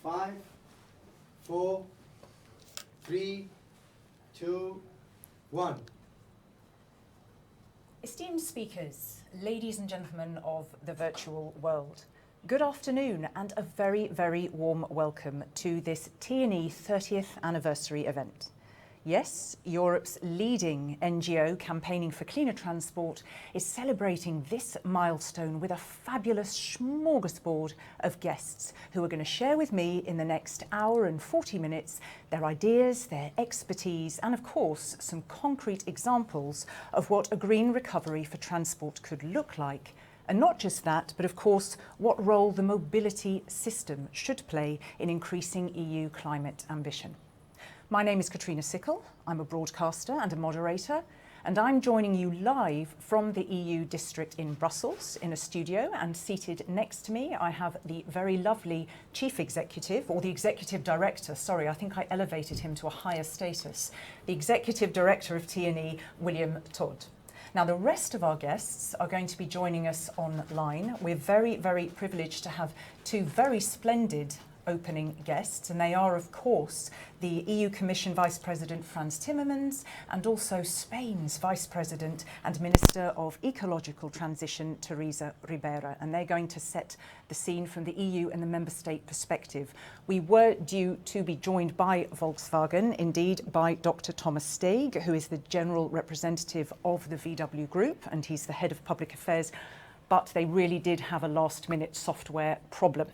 5, 4, 3, 2, 1. Esteemed speakers, ladies and gentlemen of the virtual world, good afternoon and a very, very warm welcome to this T&E 30th anniversary event. Yes, Europe's leading NGO campaigning for cleaner transport is celebrating this milestone with a fabulous smorgasbord of guests who are going to share with me in the next hour and 40 minutes their ideas, their expertise, and of course, some concrete examples of what a green recovery for transport could look like. And not just that, but of course, what role the mobility system should play in increasing EU climate ambition. My name is Katrina Sickle. I'm a broadcaster and a moderator, and I'm joining you live from the EU district in Brussels in a studio, and seated next to me I have the very lovely Chief Executive, or the Executive Director, sorry, I think I elevated him to a higher status, the Executive Director of T&E, William Todd. Now, the rest of our guests are going to be joining us online. We're very, very privileged to have two very splendid opening guests, and they are, of course, the EU Commission Vice President Frans Timmermans and also Spain's Vice President and Minister of Ecological Transition, Teresa Ribera, and they're going to set the scene from the EU and the member state perspective. We were due to be joined by Volkswagen, indeed by Dr. Thomas Steeg, who is the General Representative of the VW Group, and he's the Head of Public Affairs, but they really did have a last-minute software problem.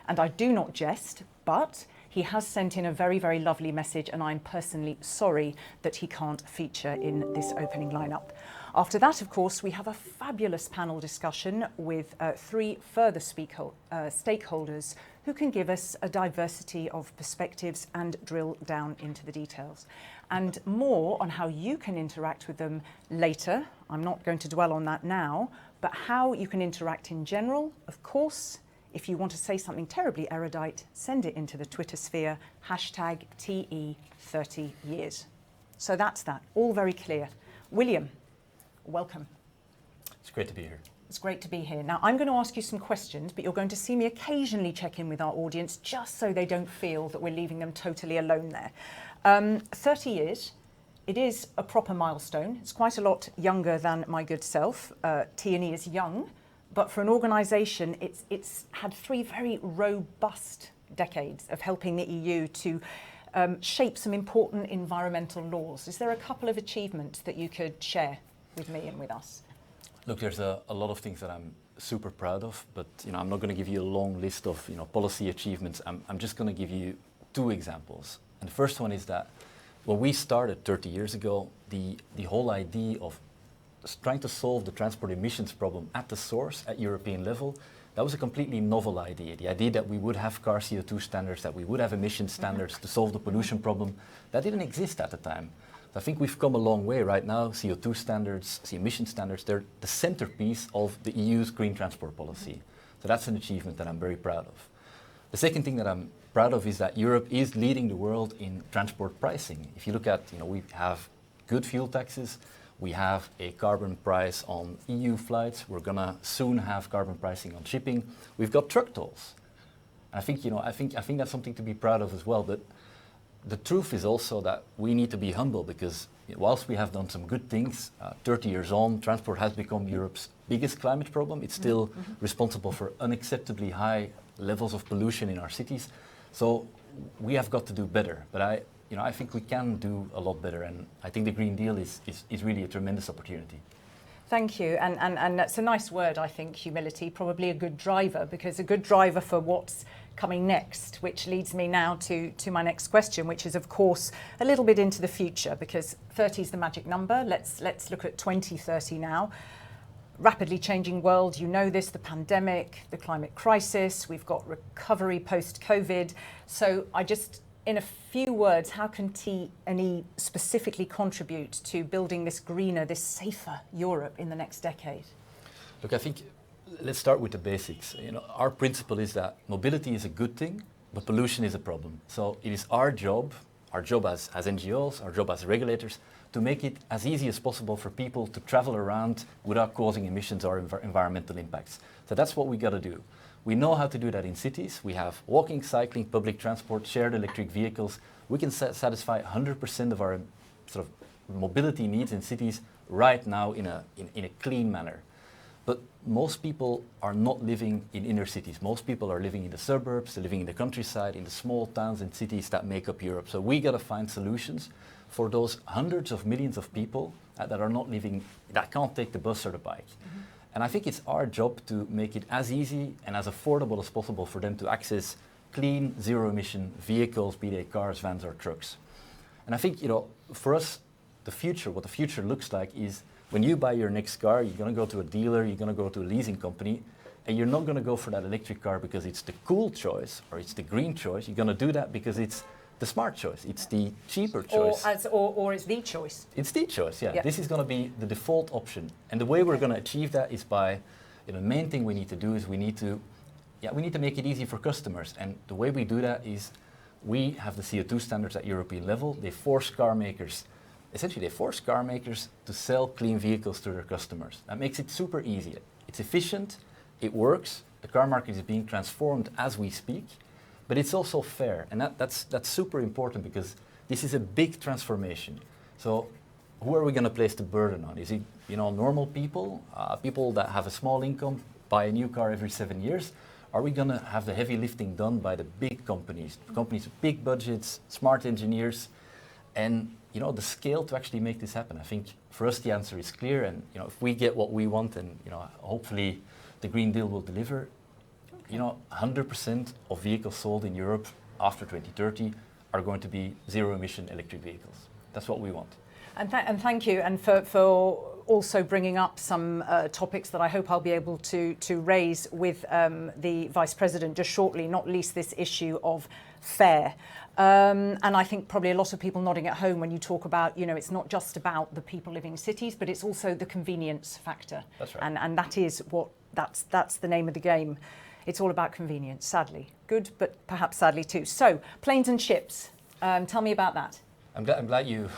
And I do not jest, but he has sent in a very, very lovely message, and I'm personally sorry that he can't feature in this opening lineup. After that, of course, we have a fabulous panel discussion with three further stakeholders who can give us a diversity of perspectives and drill down into the details. And more on how you can interact with them later. I'm not going to dwell on that now, but how you can interact in general, of course. If you want to say something terribly erudite, send it into the Twitter sphere, hashtag TE30years. So that's that, all very clear. William, welcome. It's great to be here. It's great to be here. Now, I'm going to ask you some questions, but you're going to see me occasionally check in with our audience, just so they don't feel that we're leaving them totally alone there. 30 years, it is a proper milestone. It's quite a lot younger than my good self. T&E is young. But for an organisation, it's had three very robust decades of helping the EU to shape some important environmental laws. Is there a couple of achievements that you could share with me and with us? Look, there's a lot of things that I'm super proud of, but I'm not going to give you a long list of policy achievements. I'm just going to give you two examples. And the first one is that when we started 30 years ago, the whole idea of trying to solve the transport emissions problem at the source, at European level, that was a completely novel idea. The idea that we would have car CO2 standards, that we would have emission standards to solve the pollution problem, that didn't exist at the time. So I think we've come a long way right now. CO2 standards, the emission standards, they're the centerpiece of the EU's green transport policy. So that's an achievement that I'm very proud of. The second thing that I'm proud of is that Europe is leading the world in transport pricing. If you look at, we have good fuel taxes, we have a carbon price on EU flights. We're gonna soon have carbon pricing on shipping. We've got truck tolls. And I think that's something to be proud of as well. But the truth is also that we need to be humble, because whilst we have done some good things, 30 years on, transport has become Europe's biggest climate problem. It's still responsible for unacceptably high levels of pollution in our cities. So we have got to do better. But I think we can do a lot better, and I think the Green Deal is really a tremendous opportunity. Thank you, and that's a nice word, I think, humility, probably a good driver, because a good driver for what's coming next, which leads me now to my next question, which is, of course, a little bit into the future, because 30 is the magic number. Let's look at 2030 now. Rapidly changing world, you know this, the pandemic, the climate crisis, we've got recovery post-COVID. So in a few words, how can T&E specifically contribute to building this greener, this safer Europe in the next decade? Look, I think let's start with the basics. Our principle is that mobility is a good thing, but pollution is a problem. So it is our job as NGOs, our job as regulators, to make it as easy as possible for people to travel around without causing emissions or environmental impacts. So that's what we got to do. We know how to do that in cities. We have walking, cycling, public transport, shared electric vehicles. We can satisfy 100% of our sort of mobility needs in cities right now in a clean manner. But most people are not living in inner cities. Most people are living in the suburbs, they're living in the countryside, in the small towns and cities that make up Europe. So we got to find solutions for those hundreds of millions of people that are not living, that can't take the bus or the bike. And I think it's our job to make it as easy and as affordable as possible for them to access clean, zero-emission vehicles, be they cars, vans, or trucks. And I think, for us, what the future looks like is when you buy your next car, you're going to go to a dealer, you're going to go to a leasing company, and you're not going to go for that electric car because it's the cool choice or it's the green choice. You're going to do that because it's the smart choice, it's the cheaper choice. Or it's the choice. It's the choice, yeah. This is going to be the default option. And the way we're going to achieve that is by, the main thing we need to do is we need to make it easy for customers. And the way we do that is we have the CO2 standards at European level. They force car makers to sell clean vehicles to their customers. That makes it super easy. It's efficient, it works, the car market is being transformed as we speak, but it's also fair. And that's super important because this is a big transformation. So who are we going to place the burden on? Is it normal people, people that have a small income, buy a new car every 7 years? Are we going to have the heavy lifting done by the big companies with big budgets, smart engineers, and the scale to actually make this happen? I think for us the answer is clear, and if we get what we want, and hopefully the Green Deal will deliver, 100% of vehicles sold in Europe after 2030 are going to be zero-emission electric vehicles. That's what we want. And thank you, and for also bringing up some topics that I hope I'll be able to raise with the Vice President just shortly, not least this issue of fare. And I think probably a lot of people nodding at home when you talk about, it's not just about the people living in cities, but it's also the convenience factor. That's right. And that is that's the name of the game. It's all about convenience, sadly. Good, but perhaps sadly too. So, planes and ships. Tell me about that. I'm glad you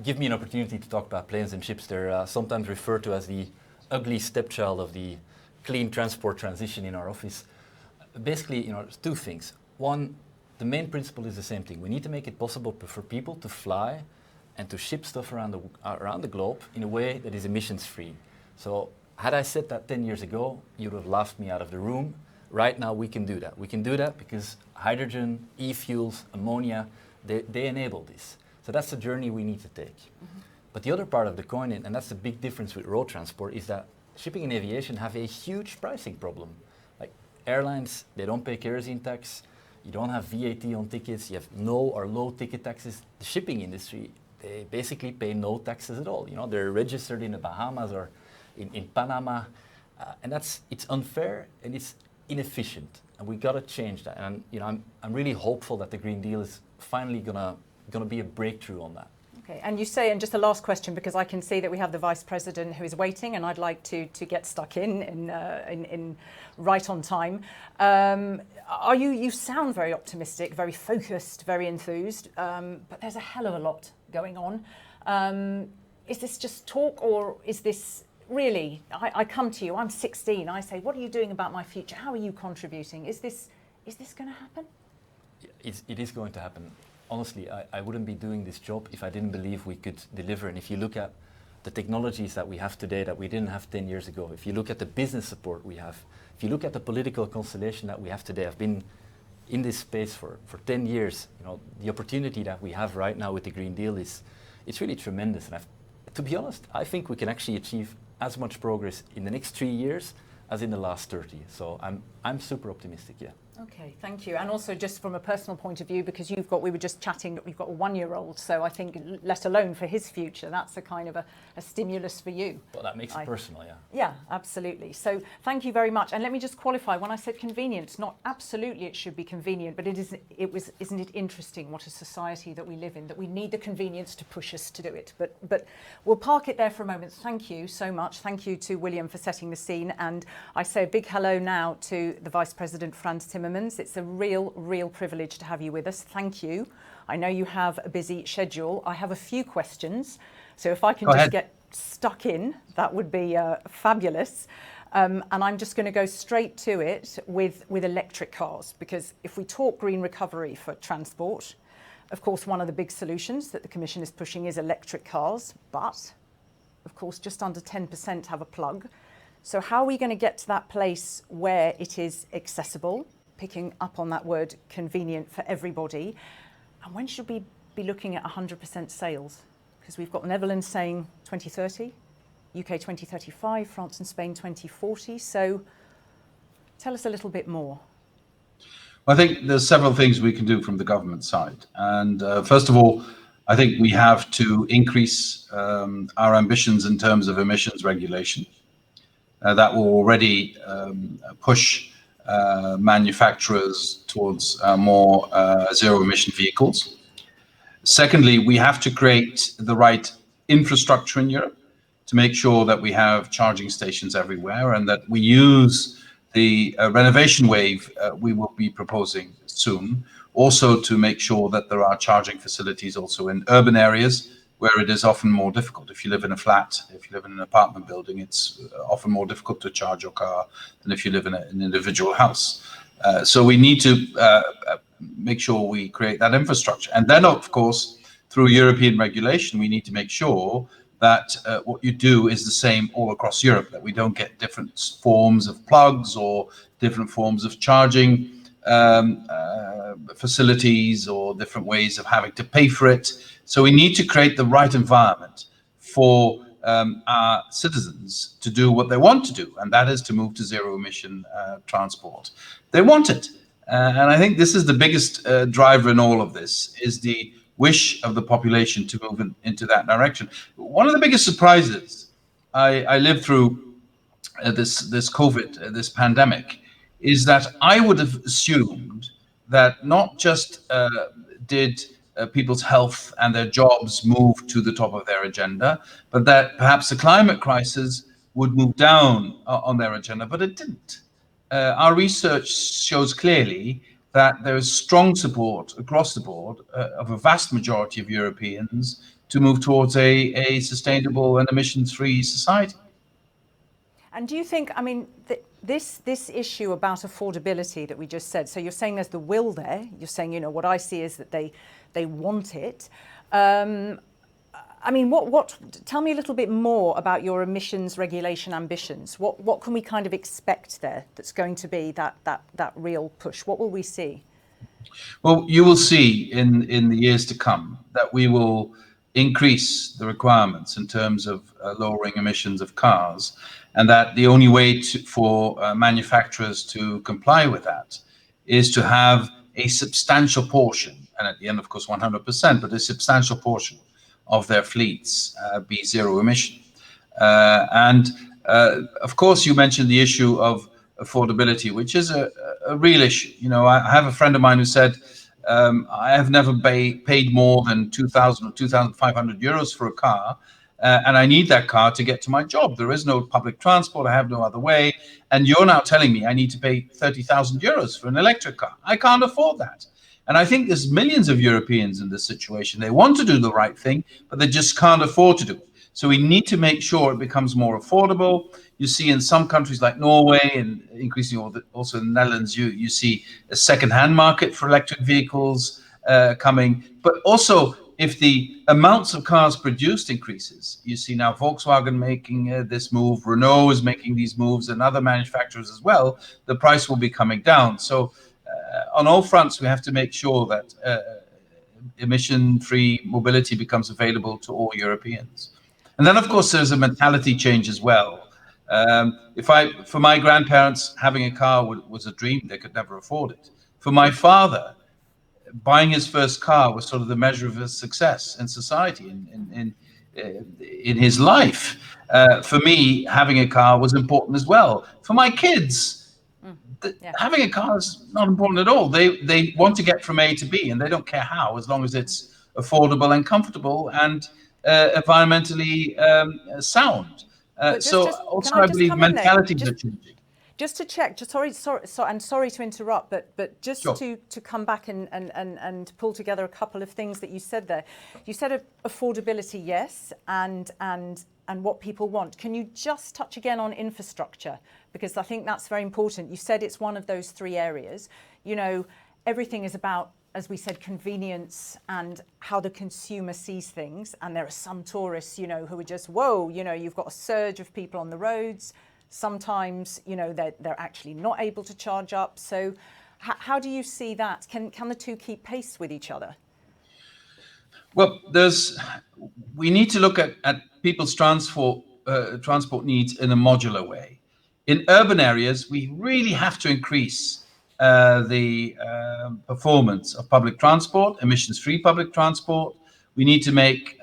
give me an opportunity to talk about planes and ships. They're sometimes referred to as the ugly stepchild of the clean transport transition in our office. Basically, there's two things. One, the main principle is the same thing. We need to make it possible for people to fly and to ship stuff around the globe in a way that is emissions-free. So, had I said that 10 years ago, you would have laughed me out of the room. Right now, we can do that. We can do that because hydrogen, e-fuels, ammonia, they enable this. So that's the journey we need to take. But the other part of the coin, and that's the big difference with road transport, is that shipping and aviation have a huge pricing problem. Like airlines, they don't pay kerosene tax, you don't have VAT on tickets, you have no or low ticket taxes. The shipping industry, they basically pay no taxes at all. They're registered in the Bahamas or in Panama, and it's unfair and it's inefficient, and we got to change that. And I'm really hopeful that the Green Deal is finally gonna be a breakthrough on that. Okay, and you say, and just a last question, because I can see that we have the Vice President who is waiting, and I'd like to get stuck in right on time. You sound very optimistic, very focused, very enthused, but there's a hell of a lot going on. Is this just talk, or is this really, I come to you, I'm 16, I say, what are you doing about my future? How are you contributing? Is this going to happen? It is going to happen. Honestly, I wouldn't be doing this job if I didn't believe we could deliver. And if you look at the technologies that we have today that we didn't have 10 years ago, if you look at the business support we have, if you look at the political constellation that we have today, I've been in this space for 10 years. The opportunity that we have right now with the Green Deal it's really tremendous. And to be honest, I think we can actually achieve as much progress in the next 3 years as in the last 30. So I'm super optimistic, yeah. Okay, thank you. And also just from a personal point of view, because we were just chatting, you've got a 1-year-old, so I think let alone for his future, that's a kind of a stimulus for you. Well, that makes it personal, yeah. Yeah, absolutely. So thank you very much. And let me just qualify, when I said convenience, not absolutely it should be convenient, but isn't it interesting what a society that we live in, that we need the convenience to push us to do it. But we'll park it there for a moment. Thank you so much. Thank you to William for setting the scene. And I say a big hello now to the Vice President, Frans Timmermans. It's a real privilege to have you with us. Thank you. I know you have a busy schedule. I have a few questions. So if I can get stuck in, that would be fabulous. And I'm just going to go straight to it with electric cars, because if we talk green recovery for transport, of course, one of the big solutions that the Commission is pushing is electric cars, but of course, just under 10% have a plug. So how are we going to get to that place where it is accessible, picking up on that word convenient for everybody? And when should we be looking at 100% sales? Because we've got the Netherlands saying 2030, UK 2035, France and Spain 2040. So tell us a little bit more. I think there's several things we can do from the government side. And first of all, I think we have to increase our ambitions in terms of emissions regulation. That will already push manufacturers towards more zero emission vehicles. Secondly, we have to create the right infrastructure in Europe to make sure that we have charging stations everywhere, and that we use the renovation wave we will be proposing soon, also to make sure that there are charging facilities also in urban areas where it is often more difficult. If you live in a flat, if you live in an apartment building, it's often more difficult to charge your car than if you live in an individual house. So we need to make sure we create that infrastructure. And then, of course, through European regulation, we need to make sure that what you do is the same all across Europe, that we don't get different forms of plugs or different forms of charging facilities or different ways of having to pay for it. So we need to create the right environment for our citizens to do what they want to do, and that is to move to zero emission transport. They want it. And I think this is the biggest driver in all of this, is the wish of the population to move into that direction. One of the biggest surprises I lived through this COVID, this pandemic, is that I would have assumed that not just did people's health and their jobs move to the top of their agenda, but that perhaps the climate crisis would move down on their agenda, but it didn't. Our research shows clearly that there is strong support across the board of a vast majority of Europeans to move towards a sustainable and emissions-free society. And do you think, I mean, this issue about affordability that we just said, so you're saying there's the will there, you're saying, you know, what I see is that they want it. I mean, tell me a little bit more about your emissions regulation ambitions. What can we kind of expect there that's going to be that real push? What will we see? Well, you will see in the years to come that we will increase the requirements in terms of lowering emissions of cars, and that the only way for manufacturers to comply with that is to have a substantial portion, and at the end, of course, 100%, but a substantial portion of their fleets be zero emission. Of course, you mentioned the issue of affordability, which is a real issue. You know, I have a friend of mine who said, I have never paid more than 2,000 or 2,500 euros for a car, and I need that car to get to my job. There is no public transport, I have no other way, and you're now telling me I need to pay 30,000 euros for an electric car. I can't afford that. And I think there's millions of Europeans in this situation. They want to do the right thing, but they just can't afford to do it. So we need to make sure it becomes more affordable. You see in some countries like Norway and increasingly also in the Netherlands, you see a second-hand market for electric vehicles coming. But also, if the amounts of cars produced increases, you see now Volkswagen making this move, Renault is making these moves, and other manufacturers as well, the price will be coming down. So on all fronts, we have to make sure that emission-free mobility becomes available to all Europeans. And then, of course, there's a mentality change as well. For my grandparents, having a car was a dream. They could never afford it. For my father, buying his first car was sort of the measure of his success in society, in his life. For me, having a car was important as well. For my kids, having a car is not important at all. They want to get from A to B, and they don't care how, as long as it's affordable and comfortable and environmentally sound. Also, I believe mentalities are changing. Just to check, sorry to interrupt, but just Sure. to come back and pull together a couple of things that you said there. You said affordability, yes, and and what people want. Can you just touch again on infrastructure? Because I think that's very important. You said it's one of those three areas. You know, everything is about, as we said, convenience and how the consumer sees things. And there are some tourists, you know, who are just, whoa, you know, you've got a surge of people on the roads. Sometimes, you know, they're actually not able to charge up. So how do you see that? Can the two keep pace with each other? Well, we need to look at people's transport needs in a modular way. In urban areas, we really have to increase the performance of public transport, emissions-free public transport. We need to make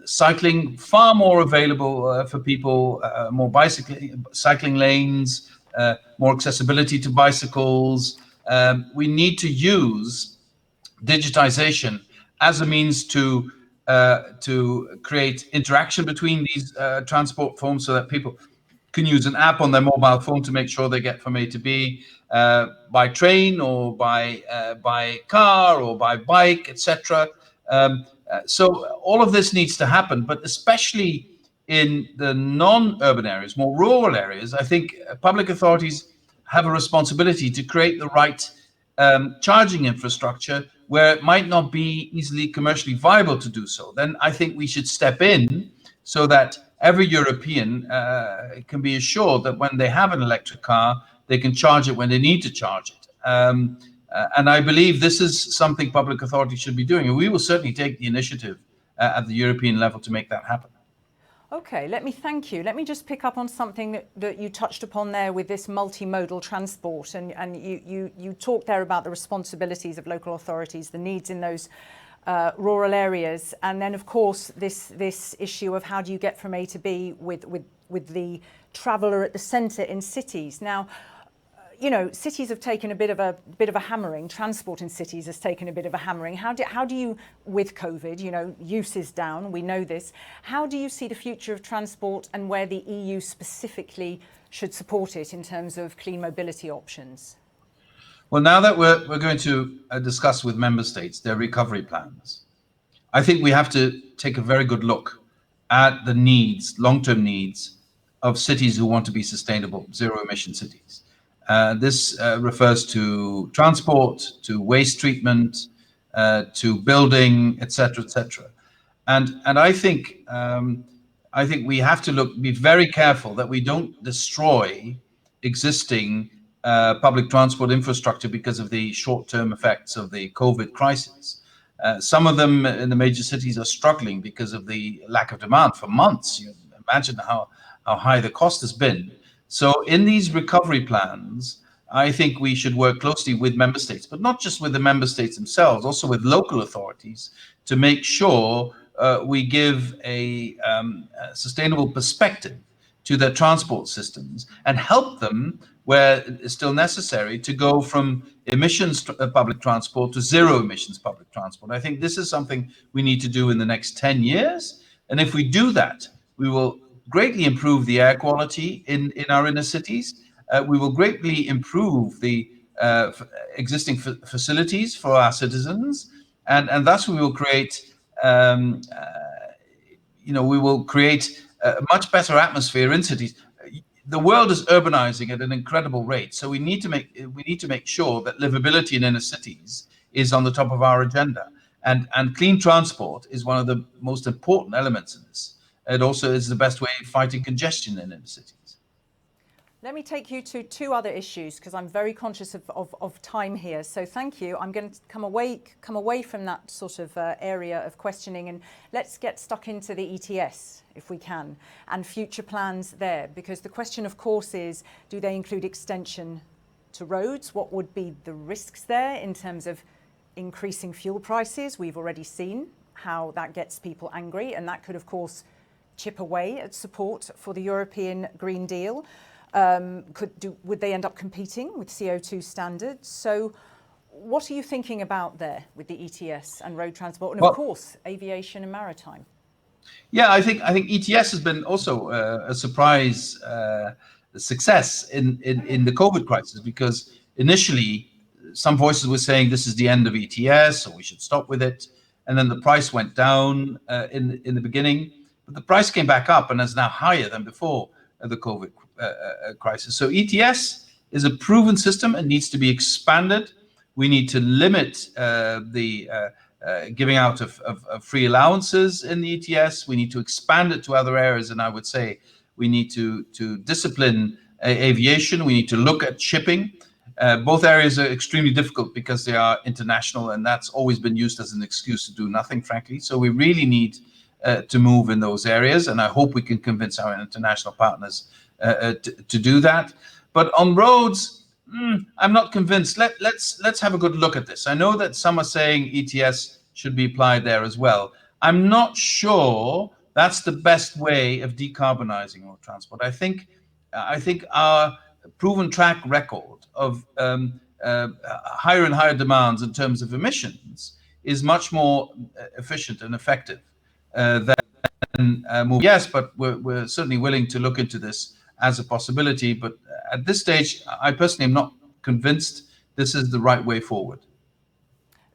cycling far more available for people, more cycling lanes, more accessibility to bicycles. We need to use digitization as a means to create interaction between these transport forms, so that people can use an app on their mobile phone to make sure they get from A to B by train or by car or by bike, etc. So all of this needs to happen, but especially in the non-urban areas, more rural areas, I think public authorities have a responsibility to create the right charging infrastructure where it might not be easily commercially viable to do so. Then I think we should step in so that every European can be assured that when they have an electric car, they can charge it when they need to charge it. And I believe this is something public authorities should be doing. And we will certainly take the initiative at the European level to make that happen. Okay, let me thank you. Let me just pick up on something that you touched upon there with this multimodal transport. And you talked there about the responsibilities of local authorities, the needs in those rural areas. And then, of course, this issue of how do you get from A to B with the traveller at the centre in cities. Now, you know, cities have taken a bit of a hammering. Transport in cities has taken a bit of a hammering. How do you, with COVID, you know, use is down. We know this. How do you see the future of transport and where the EU specifically should support it in terms of clean mobility options? Well, now that we're going to discuss with member states their recovery plans, I think we have to take a very good look at the needs, long-term needs of cities who want to be sustainable, zero-emission cities. This refers to transport, to waste treatment, to building, etc., etc. And I think we have to be very careful that we don't destroy existing public transport infrastructure because of the short-term effects of the COVID crisis. Some of them in the major cities are struggling because of the lack of demand for months. You imagine how high the cost has been. So in these recovery plans, I think we should work closely with member states, but not just with the member states themselves, also with local authorities to make sure we give a sustainable perspective to their transport systems and help them where it's still necessary to go from emissions public transport to zero emissions public transport. I think this is something we need to do in the next 10 years. And if we do that, we will greatly improve the air quality in our inner cities. We will greatly improve the existing facilities for our citizens, and thus we will create, we will create a much better atmosphere in cities. The world is urbanizing at an incredible rate, so we need to make sure that livability in inner cities is on the top of our agenda, and clean transport is one of the most important elements in this. It also is the best way of fighting congestion in inner cities. Let me take you to two other issues because I'm very conscious of time here. So thank you. I'm going to come away from that sort of area of questioning, and let's get stuck into the ETS if we can, and future plans there. Because the question, of course, is do they include extension to roads? What would be the risks there in terms of increasing fuel prices? We've already seen how that gets people angry, and that could, of course, chip away at support for the European Green Deal. Would they end up competing with CO2 standards? So what are you thinking about there with the ETS and road transport and, of course, aviation and maritime? Yeah, I think ETS has been also a surprise success in the COVID crisis, because initially some voices were saying this is the end of ETS or we should stop with it. And then the price went down in the beginning. but the price came back up and is now higher than before the COVID crisis. So ETS is a proven system and needs to be expanded. We need to limit the giving out of free allowances in the ETS. We need to expand it to other areas, and I would say we need to discipline aviation. We need to look at shipping. Both areas are extremely difficult because they are international, and that's always been used as an excuse to do nothing, frankly. So we really need to move in those areas, and I hope we can convince our international partners to do that. But on roads, I'm not convinced. Let's have a good look at this. I know that some are saying ETS should be applied there as well. I'm not sure that's the best way of decarbonizing road transport. I think our proven track record of higher and higher demands in terms of emissions is much more efficient and effective than moving. Yes, but we're certainly willing to look into this as a possibility. But at this stage, I personally am not convinced this is the right way forward.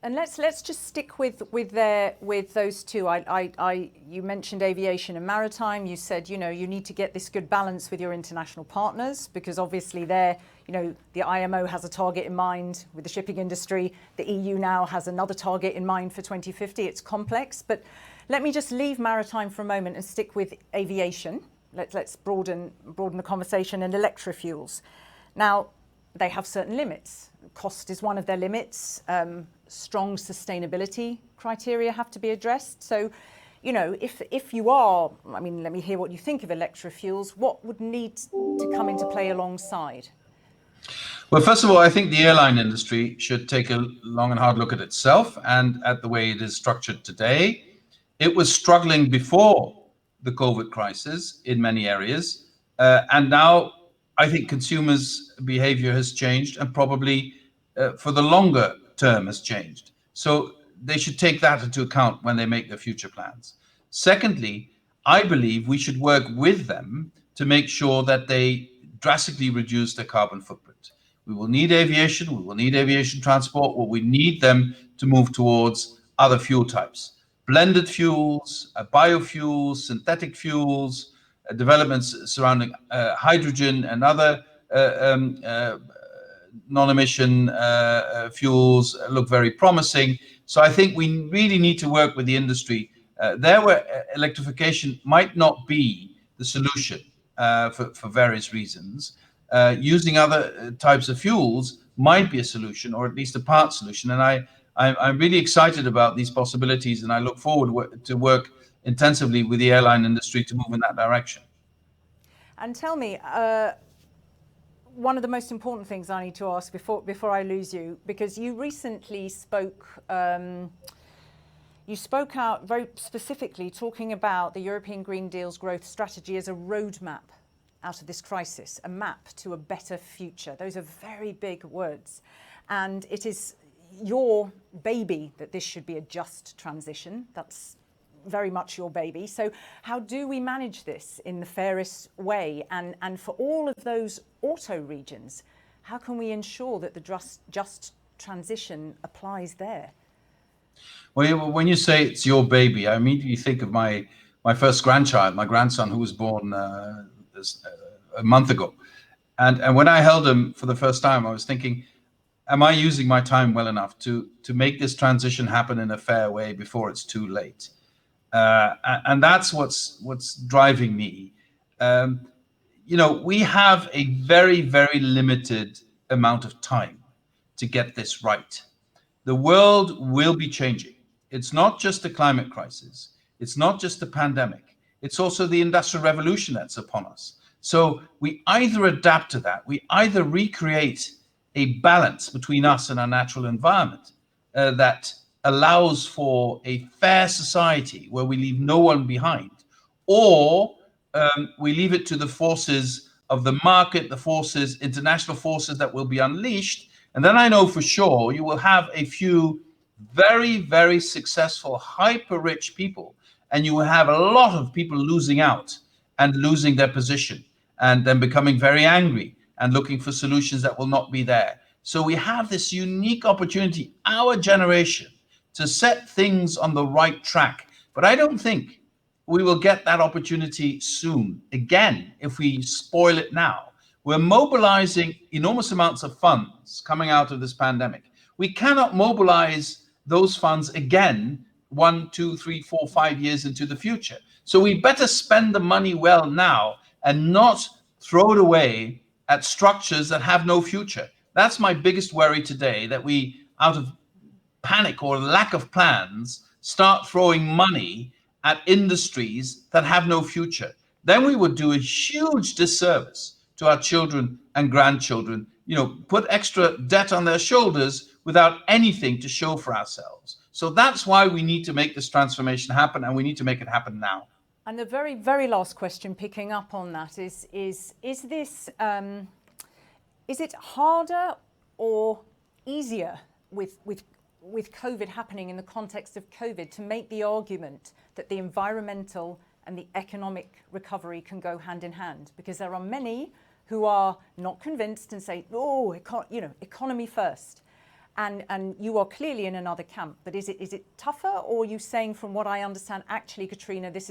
And let's just stick with those two. You mentioned aviation and maritime. You said, you need to get this good balance with your international partners, because obviously the IMO has a target in mind with the shipping industry. The EU now has another target in mind for 2050. It's complex, but let me just leave maritime for a moment and stick with aviation. Let's broaden the conversation. And electrofuels. Now, they have certain limits. Cost is one of their limits. Strong sustainability criteria have to be addressed. So, if you are, let me hear what you think of electrofuels. What would need to come into play alongside? Well, first of all, I think the airline industry should take a long and hard look at itself and at the way it is structured today. It was struggling before the COVID crisis in many areas. And now I think consumers' behavior has changed, and probably for the longer term has changed. So they should take that into account when they make their future plans. Secondly, I believe we should work with them to make sure that they drastically reduce their carbon footprint. We will need aviation, we will need aviation transport, well, we need them to move towards other fuel types. Blended fuels, biofuels, synthetic fuels, developments surrounding hydrogen and other non-emission fuels look very promising. So I think we really need to work with the industry there where electrification might not be the solution for various reasons. Using other types of fuels might be a solution, or at least a part solution. And I'm really excited about these possibilities, and I look forward to work intensively with the airline industry to move in that direction. And tell me, one of the most important things I need to ask before I lose you, because you recently spoke out very specifically talking about the European Green Deal's growth strategy as a roadmap out of this crisis, a map to a better future. Those are very big words. And it is your baby that this should be a just transition. That's very much your baby. So how do we manage this in the fairest way? And for all of those auto regions, how can we ensure that the just transition applies there? Well, when you say it's your baby, I immediately think of my first grandchild, my grandson, who was born a month ago. And when I held him for the first time, I was thinking, am I using my time well enough to make this transition happen in a fair way before it's too late? And that's what's driving me. We have a very, very limited amount of time to get this right. The world will be changing. It's not just the climate crisis. It's not just the pandemic. It's also the Industrial Revolution that's upon us. So we either adapt to that, we either recreate a balance between us and our natural environment that allows for a fair society where we leave no one behind, or we leave it to the forces of the market, the international forces that will be unleashed. And then I know for sure you will have a few very, very successful, hyper-rich people, and you will have a lot of people losing out and losing their position and then becoming very angry and looking for solutions that will not be there. So we have this unique opportunity, our generation, to set things on the right track. But I don't think we will get that opportunity soon. Again, if we spoil it now, we're mobilizing enormous amounts of funds coming out of this pandemic. We cannot mobilize those funds again 1, 2, 3, 4, 5 years into the future. So we better spend the money well now and not throw it away at structures that have no future. That's my biggest worry today, that we, out of panic or lack of plans, start throwing money at industries that have no future. Then we would do a huge disservice to our children and grandchildren, put extra debt on their shoulders without anything to show for ourselves. So that's why we need to make this transformation happen, and we need to make it happen now. And the very, very last question, picking up on that, is this, is it harder or easier with COVID happening in the context of COVID to make the argument that the environmental and the economic recovery can go hand in hand? Because there are many who are not convinced and say, oh, economy first. And you are clearly in another camp, but is it tougher, or are you saying, from what I understand, actually, Katrina, this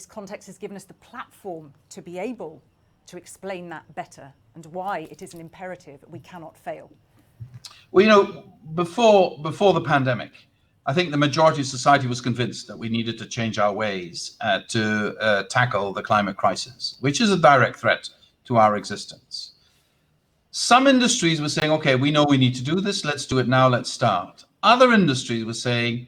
context has given us the platform to be able to explain that better and why it is an imperative we cannot fail? Well, before the pandemic, I think the majority of society was convinced that we needed to change our ways to tackle the climate crisis, which is a direct threat to our existence. Some industries were saying, okay, we know we need to do this, let's do it now, let's start. Other industries were saying,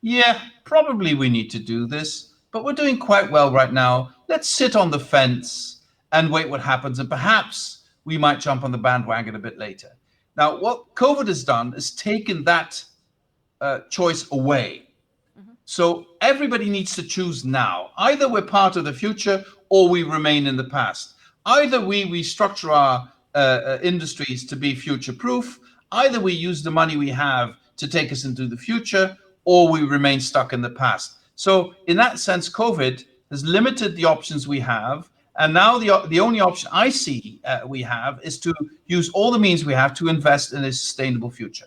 yeah, probably we need to do this, but we're doing quite well right now. Let's sit on the fence and wait what happens, and perhaps we might jump on the bandwagon a bit later. Now, what COVID has done is taken that choice away. Mm-hmm. So everybody needs to choose now. Either we're part of the future or we remain in the past. Either we restructure our industries to be future-proof, either we use the money we have to take us into the future, or we remain stuck in the past. So in that sense, COVID has limited the options we have, and now the only option I see we have is to use all the means we have to invest in a sustainable future.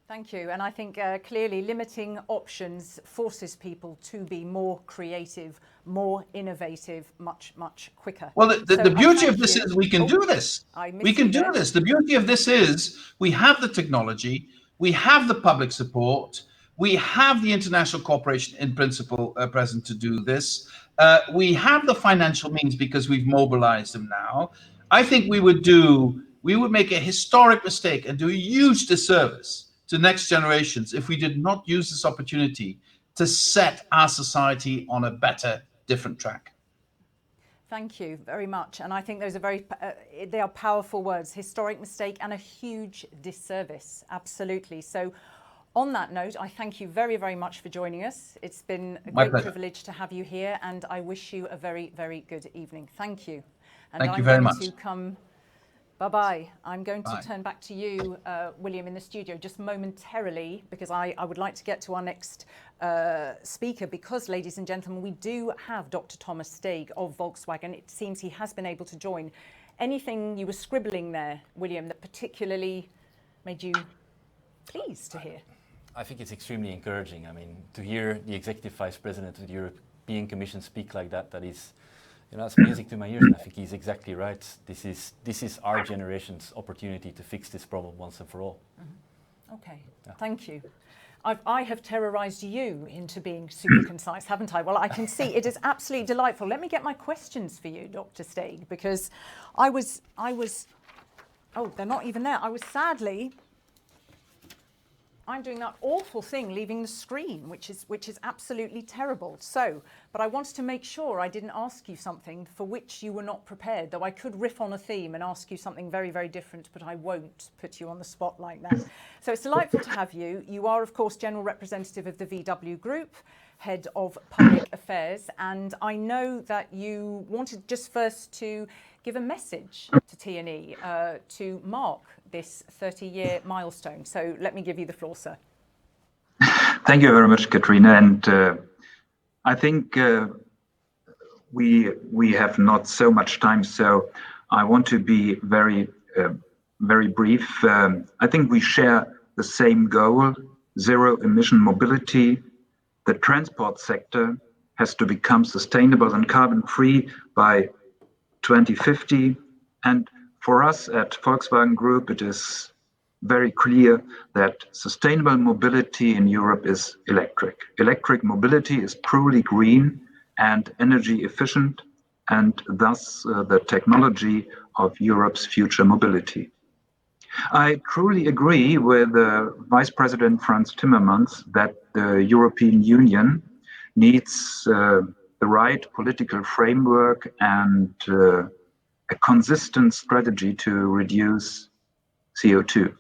Thank you. And I think clearly limiting options forces people to be more creative, more innovative, much, much quicker. Well, the beauty of this is we can do this. We can do this. The beauty of this is we have the technology, we have the public support, we have the international cooperation in principle present to do this. We have the financial means because we've mobilized them now. I think we would make a historic mistake and do a huge disservice to next generations if we did not use this opportunity to set our society on a better, different track. Thank you very much. And I think those are they are powerful words: historic mistake and a huge disservice. Absolutely. So on that note, I thank you very, very much for joining us. It's been a great privilege to have you here, and I wish you a very, very good evening. Thank you. And thank you very much. Bye-bye. I'm going to turn back to you, William, in the studio just momentarily, because I would like to get to our next speaker, because, ladies and gentlemen, we do have Dr. Thomas Steig of Volkswagen. It seems he has been able to join. Anything you were scribbling there, William, that particularly made you pleased to hear? I think it's extremely encouraging. I mean, to hear the Executive Vice President of the European Commission speak like that, that's music to my ears, and I think he's exactly right. This is our generation's opportunity to fix this problem once and for all. Mm-hmm. Okay, yeah. Thank you. I have terrorized you into being super concise, haven't I? Well, I can see it is absolutely delightful. Let me get my questions for you, Dr. Steig, because I was, oh, they're not even there. I'm doing that awful thing, leaving the screen, which is absolutely terrible. So, but I wanted to make sure I didn't ask you something for which you were not prepared, though I could riff on a theme and ask you something very, very different, but I won't put you on the spot like that. So it's delightful to have you. You are, of course, General Representative of the VW Group, Head of Public Affairs, and I know that you wanted just first to give a message to T&E to mark this 30-year milestone. So let me give you the floor, sir. Thank you very much, Katrina. And I think we have not so much time, so I want to be very brief. I think we share the same goal: zero emission mobility. The transport sector has to become sustainable and carbon-free by 2050. And for us at Volkswagen Group, it is very clear that sustainable mobility in Europe is electric. Electric mobility is truly green and energy efficient, and thus the technology of Europe's future mobility. I truly agree with Vice President Frans Timmermans that the European Union needs the right political framework and a consistent strategy to reduce CO2.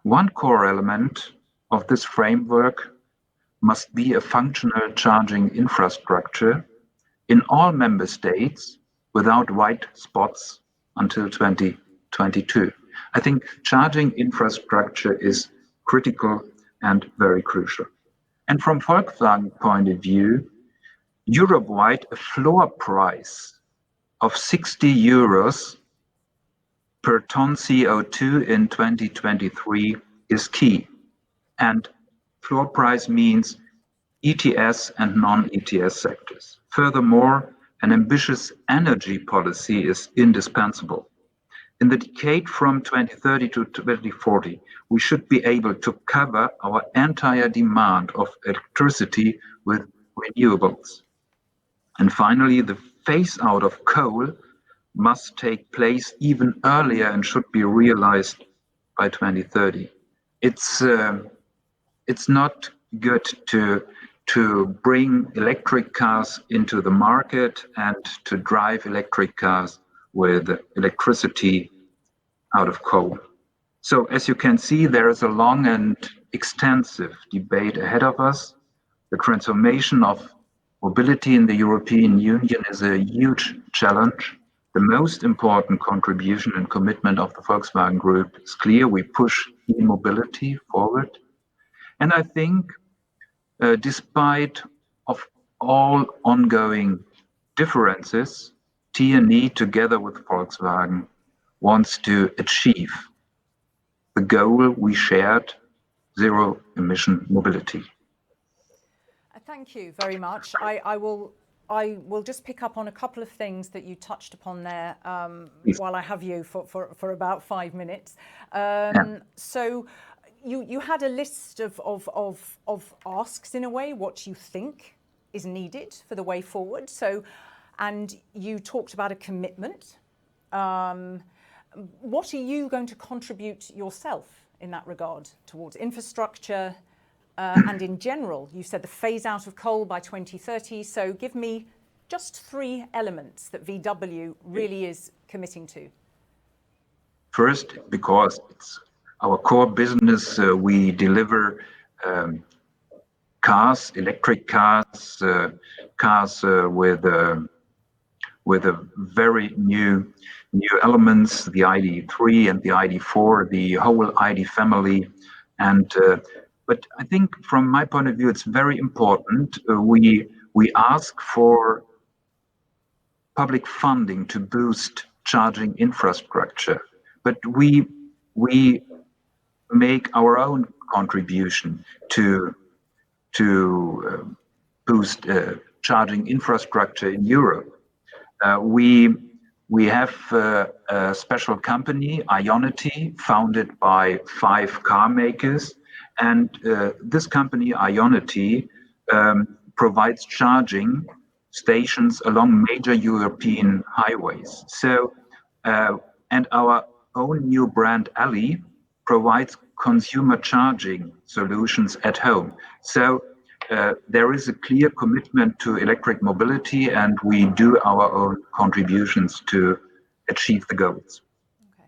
One core element of this framework must be a functional charging infrastructure in all member states without white spots until 2022. I think charging infrastructure is critical and very crucial. And from Volkswagen point of view, Europe-wide, a floor price of 60 euros per ton CO2 in 2023 is key. And floor price means ETS and non-ETS sectors. Furthermore, an ambitious energy policy is indispensable. In the decade from 2030 to 2040, we should be able to cover our entire demand of electricity with renewables. And finally, the phase out of coal must take place even earlier and should be realized by 2030. It's not good to bring electric cars into the market and to drive electric cars with electricity out of coal. So as you can see, there is a long and extensive debate ahead of us. The transformation of mobility in the European Union is a huge challenge. The most important contribution and commitment of the Volkswagen Group is clear. We push e-mobility forward. And I think despite of all ongoing differences, TNE together with Volkswagen wants to achieve the goal we shared, zero emission mobility. Thank you very much. I will just pick up on a couple of things that you touched upon there while I have you for about 5 minutes. So you had a list of asks in a way, what you think is needed for the way forward. So, and you talked about a commitment. What are you going to contribute yourself in that regard towards infrastructure and in general? You said the phase out of coal by 2030. So give me just 3 elements that VW really is committing to. First, because it's our core business, we deliver cars, electric cars, cars with a very new elements, the ID.3 and the ID.4, the whole ID family. And but I think from my point of view, it's very important. We ask for public funding to boost charging infrastructure, but we make our own contribution to boost charging infrastructure in Europe. We have a special company, Ionity, founded by 5 car makers, and this company, Ionity, provides charging stations along major European highways. So, and our own new brand, Ally, provides consumer charging solutions at home. So there is a clear commitment to electric mobility, and we do our own contributions to achieve the goals. Okay,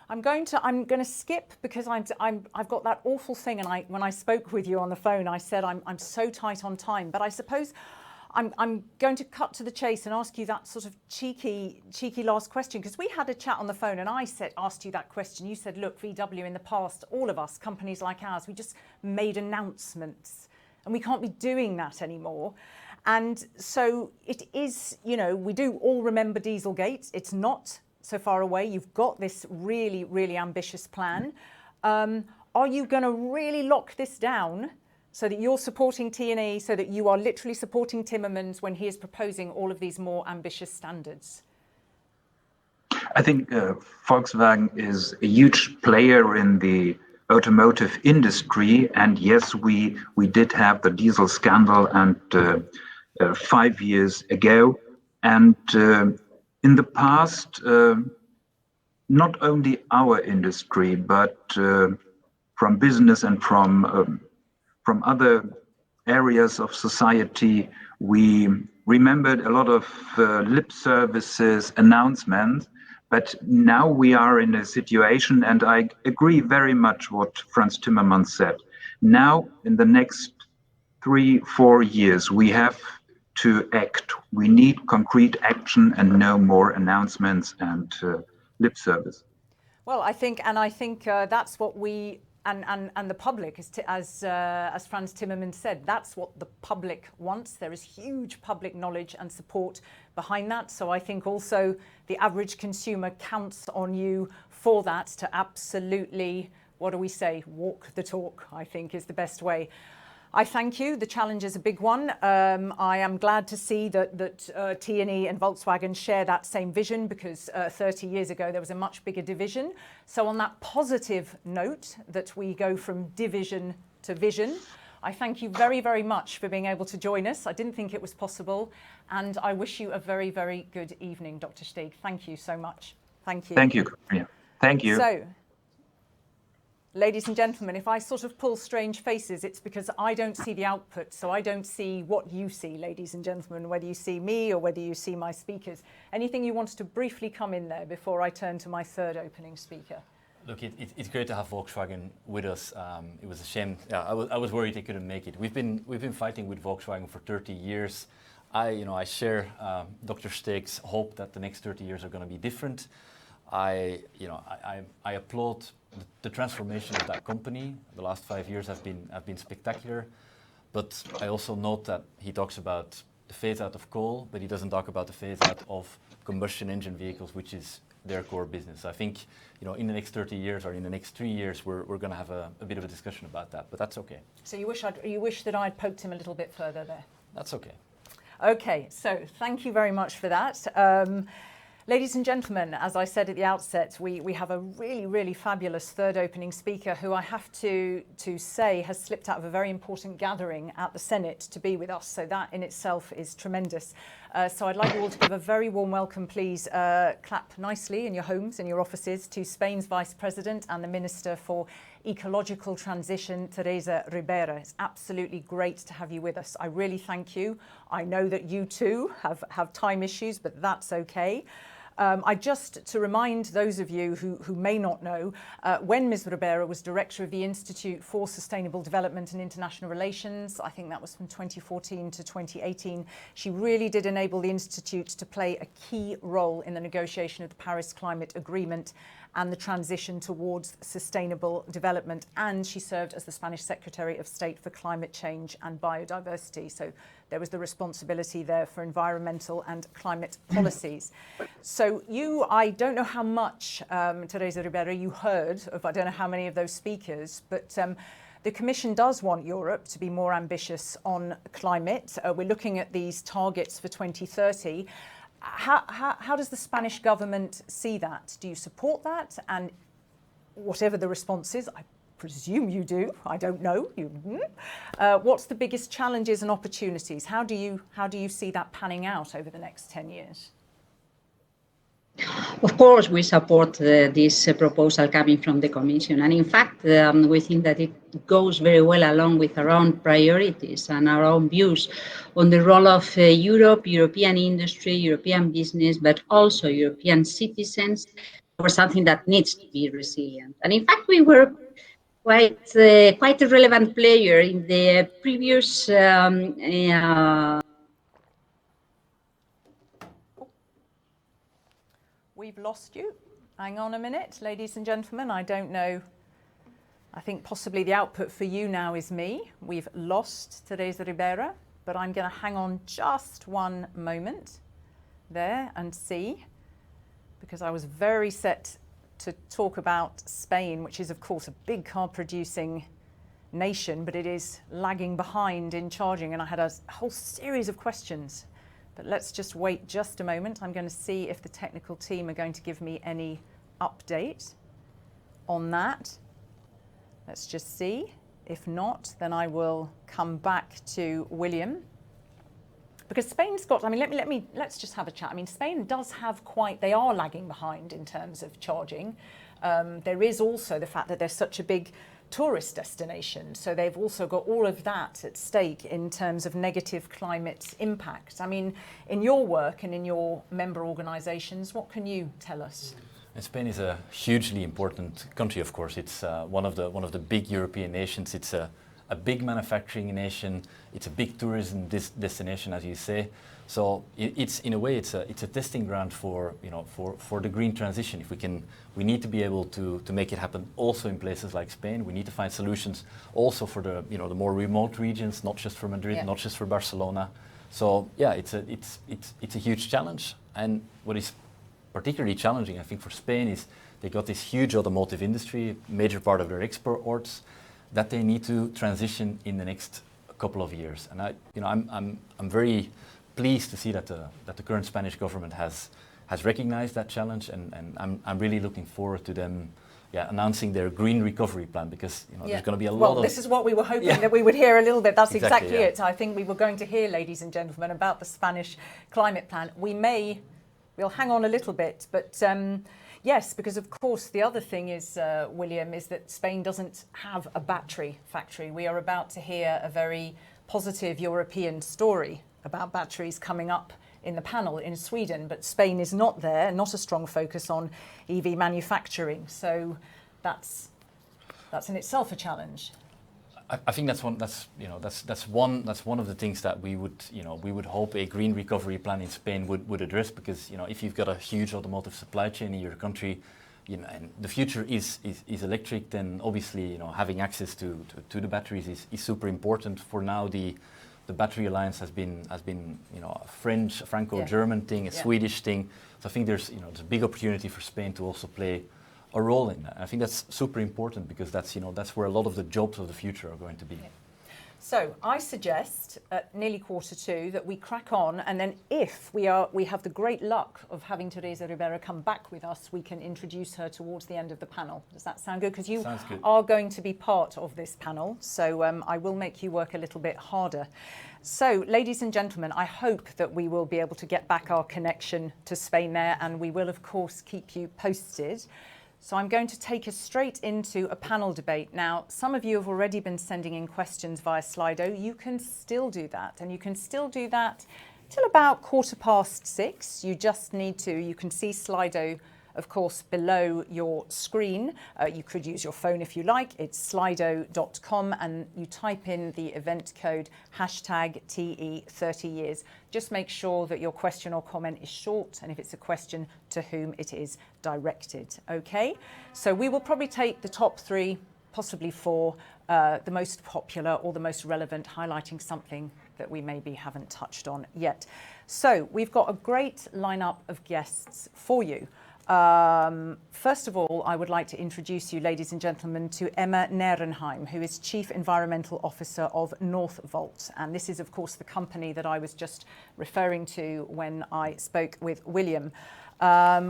I'm going to skip because I've got that awful thing, and when I spoke with you on the phone, I said I'm so tight on time. But I suppose I'm going to cut to the chase and ask you that sort of cheeky last question, because we had a chat on the phone and I asked you that question. You said, look, VW in the past, all of us, companies like ours, we just made announcements and we can't be doing that anymore. And so it is, you know, we do all remember Dieselgate. It's not so far away. You've got this really, really ambitious plan. Are you going to really lock this down So that you're supporting T&E, so that you are literally supporting Timmermans when he is proposing all of these more ambitious standards? I think Volkswagen is a huge player in the automotive industry, and yes, we did have the diesel scandal and 5 years ago, and in the past, not only our industry, but from business and from other areas of society, we remembered a lot of lip services, announcements. But now we are in a situation, and I agree very much what Franz Timmermans said. Now, in the next 3-4 years, we have to act. We need concrete action and no more announcements and lip service. Well, I think that's what we and the public, as Franz Timmermans said, that's what the public wants. There is huge public knowledge and support behind that. So I think also the average consumer counts on you for that to absolutely, what do we say, walk the talk, I think is the best way. I thank you. The challenge is a big one. I am glad to see that T&E and Volkswagen share that same vision, because 30 years ago there was a much bigger division. So on that positive note that we go from division to vision, I thank you very, very much for being able to join us. I didn't think it was possible, and I wish you a very, very good evening, Dr. Steeg. Thank you so much. Thank you. Thank you. Thank you. So, ladies and gentlemen, if I sort of pull strange faces, it's because I don't see the output, so I don't see what you see, ladies and gentlemen, whether you see me or whether you see my speakers. Anything you wanted to briefly come in there before I turn to my third opening speaker? Look, it's great to have Volkswagen with us. It was a shame. Yeah, I was worried they couldn't make it. We've been fighting with Volkswagen for 30 years. I share Dr. Steeg's hope that the next 30 years are going to be different. I applaud the transformation of that company. The last 5 years have been spectacular, but I also note that he talks about the phase out of coal, but he doesn't talk about the phase out of combustion engine vehicles, which is their core business. I think in the next 30 years or in the next 3 years, we're going to have a bit of a discussion about that, but that's okay. So you wish that I'd poked him a little bit further there. That's okay. Okay, so thank you very much for that. Ladies and gentlemen, as I said at the outset, we have a really, really fabulous third opening speaker who I have to say has slipped out of a very important gathering at the Senate to be with us. So that in itself is tremendous. So I'd like you all to give a very warm welcome, please. Clap nicely in your homes, in your offices, to Spain's Vice President and the Minister for Ecological Transition, Teresa Ribera. It's absolutely great to have you with us. I really thank you. I know that you too have time issues, but that's okay. Just to remind those of you who may not know, when Ms. Ribera was Director of the Institute for Sustainable Development and International Relations, I think that was from 2014 to 2018, she really did enable the Institute to play a key role in the negotiation of the Paris Climate Agreement and the transition towards sustainable development. And she served as the Spanish Secretary of State for Climate Change and Biodiversity. So there was the responsibility there for environmental and climate policies. So I don't know how much, Teresa Ribera, you heard of, I don't know how many of those speakers, but the Commission does want Europe to be more ambitious on climate. We're looking at these targets for 2030. How does the Spanish government see that? Do you support that? And whatever the response is, I presume you do. I don't know. What's the biggest challenges and opportunities? How do you see that panning out over the next 10 years? Of course, we support this proposal coming from the Commission. And in fact, we think that it goes very well along with our own priorities and our own views on the role of Europe, European industry, European business, but also European citizens for something that needs to be resilient. And in fact, we were quite a relevant player in the previous We've lost you. Hang on a minute, ladies and gentlemen. I don't know. I think possibly the output for you now is me. We've lost Teresa Ribera, but I'm going to hang on just one moment there and see, because I was very set to talk about Spain, which is, of course, a big car producing nation, but it is lagging behind in charging. And I had a whole series of questions. But let's just wait just a moment. I'm going to see if the technical team are going to give me any update on that. Let's just see. If not, then I will come back to William. Because Spain's got, I mean, let's just have a chat. I mean, Spain does have they are lagging behind in terms of charging. There is also the fact that they're such a big tourist destination. So they've also got all of that at stake in terms of negative climate impact. I mean, in your work and in your member organisations, what can you tell us? And Spain is a hugely important country, of course. It's one of the big European nations. It's a big manufacturing nation. It's a big tourism destination, as you say. So it's in a way it's a testing ground for the green transition. We need to be able to make it happen also in places like Spain. We need to find solutions also for the more remote regions, not just for Madrid, not just for Barcelona. So yeah, it's a huge challenge. And what is particularly challenging, I think, for Spain is they got this huge automotive industry, major part of their exports, that they need to transition in the next couple of years. And I'm very pleased to see that the current Spanish government has recognized that challenge, and I'm really looking forward to them announcing their green recovery plan, because there's going to be a lot of... Well, this is what we were hoping that we would hear a little bit. That's exactly yeah. it. I think we were going to hear, ladies and gentlemen, about the Spanish climate plan. We'll hang on a little bit, but yes, because of course the other thing is, William, is that Spain doesn't have a battery factory. We are about to hear a very positive European story about batteries coming up in the panel in Sweden, but Spain is not there, not a strong focus on EV manufacturing. So that's in itself a challenge. I think that's one of the things that we would hope a green recovery plan in Spain would address, because if you've got a huge automotive supply chain in your country, and the future is electric, then obviously having access to the batteries is super important. For now, the Battery Alliance has been a Franco-German thing, a Swedish thing. So I think there's a big opportunity for Spain to also play a role in that. I think that's super important, because that's where a lot of the jobs of the future are going to be. Yeah. So I suggest at nearly 1:45 that we crack on, and then if we have the great luck of having Teresa Ribera come back with us, we can introduce her towards the end of the panel. Does that sound good? Because you are going to be part of this panel, so I will make you work a little bit harder. So, ladies and gentlemen, I hope that we will be able to get back our connection to Spain there, and we will of course keep you posted. So I'm going to take us straight into a panel debate. Now, some of you have already been sending in questions via Slido. You can still do that, and you can still do that till about 6:15. You can see Slido, of course, below your screen. You could use your phone if you like. It's slido.com, and you type in the event code #TE30years. Just make sure that your question or comment is short, and if it's a question, to whom it is directed. Okay, so we will probably take the top 3, possibly 4, the most popular or the most relevant, highlighting something that we maybe haven't touched on yet. So we've got a great lineup of guests for you. First of all, I would like to introduce you, ladies and gentlemen, to Emma Nerenheim, who is Chief Environmental Officer of Northvolt. And this is, of course, the company that I was just referring to when I spoke with William.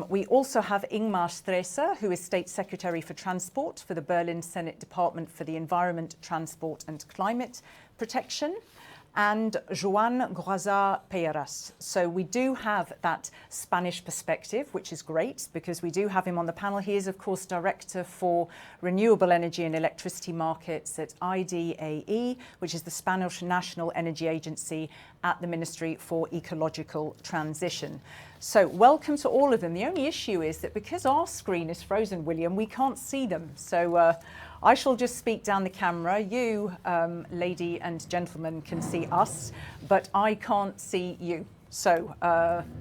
We also have Ingmar Streeser, who is State Secretary for Transport for the Berlin Senate Department for the Environment, Transport and Climate Protection, and Joan Groza Peiras. So we do have that Spanish perspective, which is great, because we do have him on the panel. He is, of course, Director for Renewable Energy and Electricity Markets at IDAE, which is the Spanish National Energy Agency at the Ministry for Ecological Transition. So welcome to all of them. The only issue is that because our screen is frozen, William, we can't see them. So I shall just speak down the camera. You, lady and gentlemen, can see us, but I can't see you. So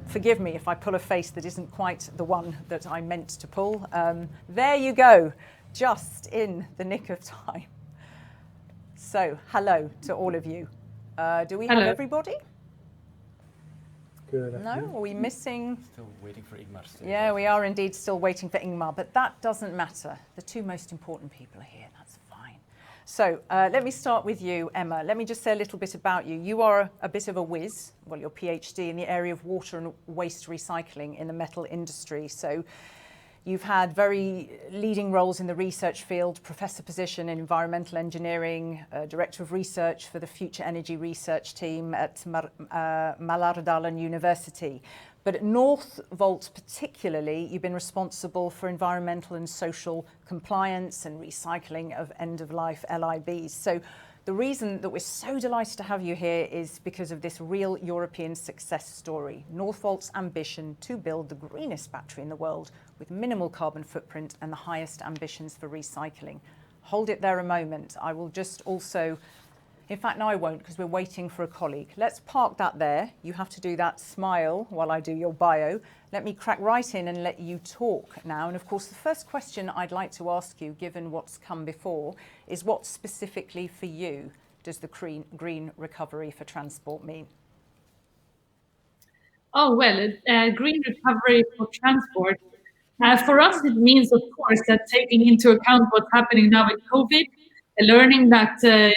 forgive me if I pull a face that isn't quite the one that I meant to pull. There you go, just in the nick of time. So hello to all of you. Do we have everybody? Good. No? Are we missing? Still waiting for Ingmar. Yeah, we are indeed still waiting for Ingmar, but that doesn't matter. The 2 most important people are here, that's fine. So let me start with you, Emma. Let me just say a little bit about you. You are a bit of a whiz, well, your PhD in the area of water and waste recycling in the metal industry. So you've had very leading roles in the research field, professor position in environmental engineering, director of research for the Future Energy Research Team at Mälardalen University. But at Northvolt particularly, you've been responsible for environmental and social compliance and recycling of end-of-life LIBs. So the reason that we're so delighted to have you here is because of this real European success story, Northvolt's ambition to build the greenest battery in the world with minimal carbon footprint and the highest ambitions for recycling. Hold it there a moment. I will just also, in fact, no, I won't, because we're waiting for a colleague. Let's park that there. You have to do that smile while I do your bio. Let me crack right in and let you talk now. And of course, the first question I'd like to ask you, given what's come before, is what specifically for you does the green recovery for transport mean? Oh, well, green recovery for transport. For us, it means, of course, that taking into account what's happening now with COVID, learning that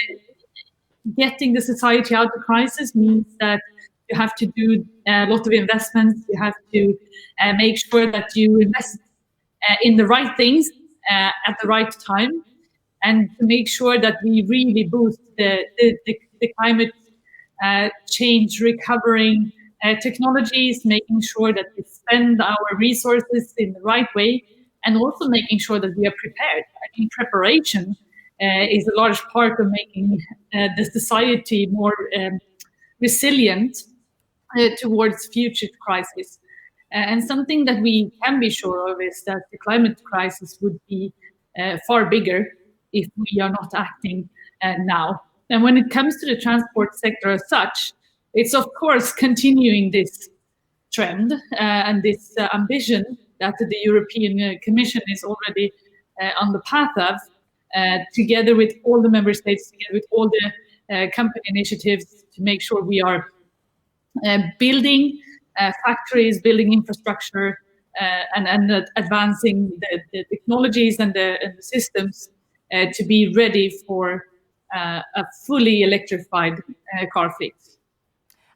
getting the society out of crisis means that you have to do a lot of investments. You have to make sure that you invest in the right things at the right time, and to make sure that we really boost the climate change recovering technologies, making sure that we spend our resources in the right way, and also making sure that we are prepared. I think preparation is a large part of making the society more resilient towards future crises. And something that we can be sure of is that the climate crisis would be far bigger if we are not acting now. And when it comes to the transport sector as such, it's of course continuing this trend and this ambition that the European Commission is already on the path of, together with all the member states, together with all the company initiatives, to make sure we are building factories, building infrastructure, and advancing the technologies and the systems to be ready for a fully electrified car fleet.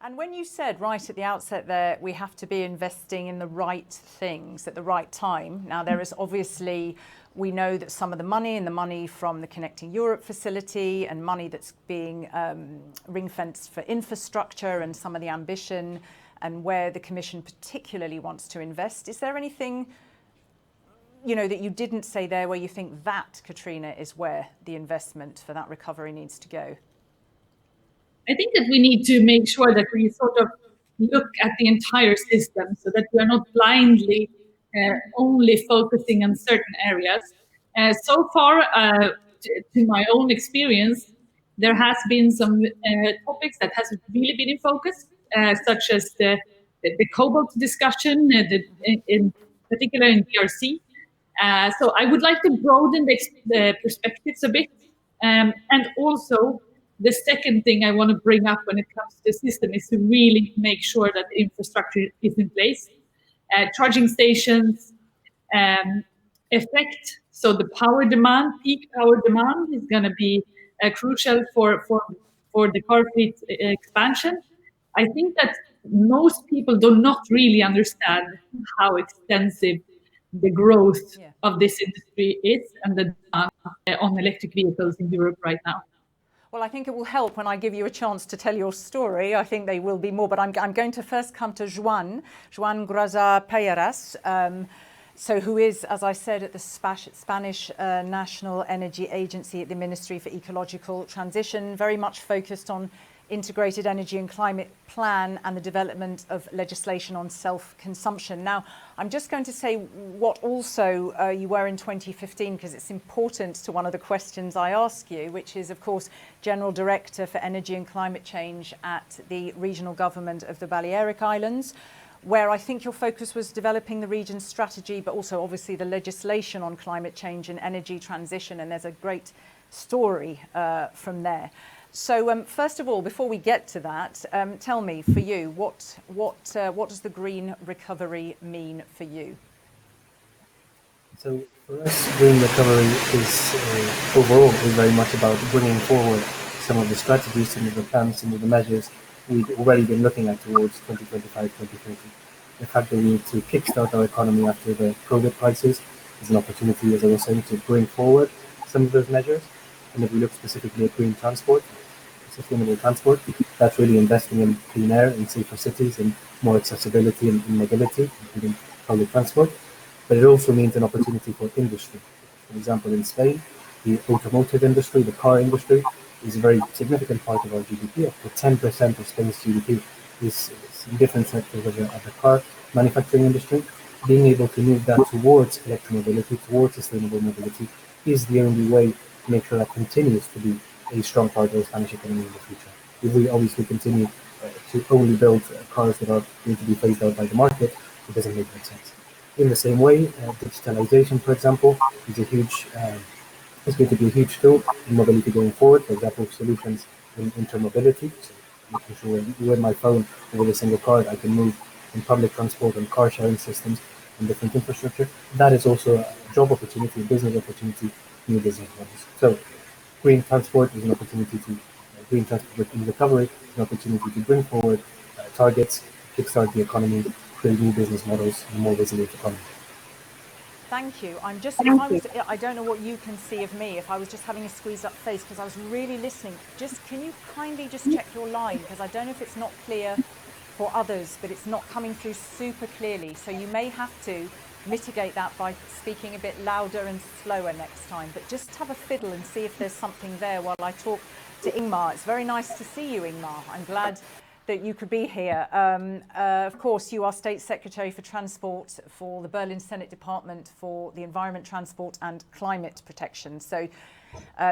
And when you said right at the outset there, we have to be investing in the right things at the right time. Now, there is obviously, we know that some of the money from the Connecting Europe facility and money that's being ring-fenced for infrastructure and some of the ambition and where the Commission particularly wants to invest. Is there anything, that you didn't say there where you think that, Katrina, is where the investment for that recovery needs to go? I think that we need to make sure that we sort of look at the entire system so that we are not blindly only focusing on certain areas. So far, to my own experience, there has been some topics that has really been in focus, such as the cobalt discussion, in particular in DRC. So I would like to broaden the perspectives a bit, and also the second thing I want to bring up when it comes to the system is to really make sure that the infrastructure is in place. Charging stations, effect, so the power demand, peak power demand is going to be crucial for the car fleet expansion. I think that most people do not really understand how extensive the growth of this industry is and the demand on electric vehicles in Europe right now. Well, I think it will help when I give you a chance to tell your story. I think they will be more, but I'm going to first come to Joan Graza Payeras, who is, as I said, at the Spanish National Energy Agency at the Ministry for Ecological Transition, very much focused on integrated energy and climate plan and the development of legislation on self-consumption. Now, I'm just going to say what also you were in 2015, because it's important to one of the questions I ask you, which is, of course, General Director for Energy and Climate Change at the Regional Government of the Balearic Islands, where I think your focus was developing the region's strategy, but also obviously the legislation on climate change and energy transition, and there's a great story from there. So first of all, before we get to that, tell me, for you, what does the green recovery mean for you? So for us, green recovery is overall is very much about bringing forward some of the strategies, some of the plans, some of the measures we've already been looking at towards 2025, 2030. The fact that we need to kickstart our economy after the COVID crisis is an opportunity, as I was saying, to bring forward some of those measures. And if we look specifically at green transport, sustainable transport, that's really investing in clean air, in safer cities, and more accessibility and mobility, including public transport. But it also means an opportunity for industry. For example, in Spain, the automotive industry, the car industry, is a very significant part of our GDP. Up to 10% of Spain's GDP is in different sectors of the car manufacturing industry. Being able to move that towards electromobility, towards sustainable mobility, is the only way to make sure that continues to be a strong part of the Spanish economy in the future. If we obviously continue to only build cars that are going to be phased out by the market, it doesn't make much sense. In the same way, digitalization, for example, is going to be a huge tool in mobility going forward. For example, solutions in intermobility, so making sure with my phone or with a single card I can move in public transport and car sharing systems and different infrastructure. That is also a job opportunity, a business opportunity, new business models. So green transport is an opportunity to, green transport in recovery is an opportunity to bring forward targets, kickstart the economy, create new business models, and a more resilient economy. Thank you. I don't know what you can see of me, if I was just having a squeezed up face, because I was really listening. Can you kindly just check your line? Because I don't know if it's not clear for others, but it's not coming through super clearly. So you may have to mitigate that by speaking a bit louder and slower next time. But just have a fiddle and see if there's something there while I talk to Ingmar. It's very nice to see you, Ingmar. I'm glad that you could be here. Of course, you are State Secretary for Transport for the Berlin Senate Department for the Environment, Transport and Climate Protection. So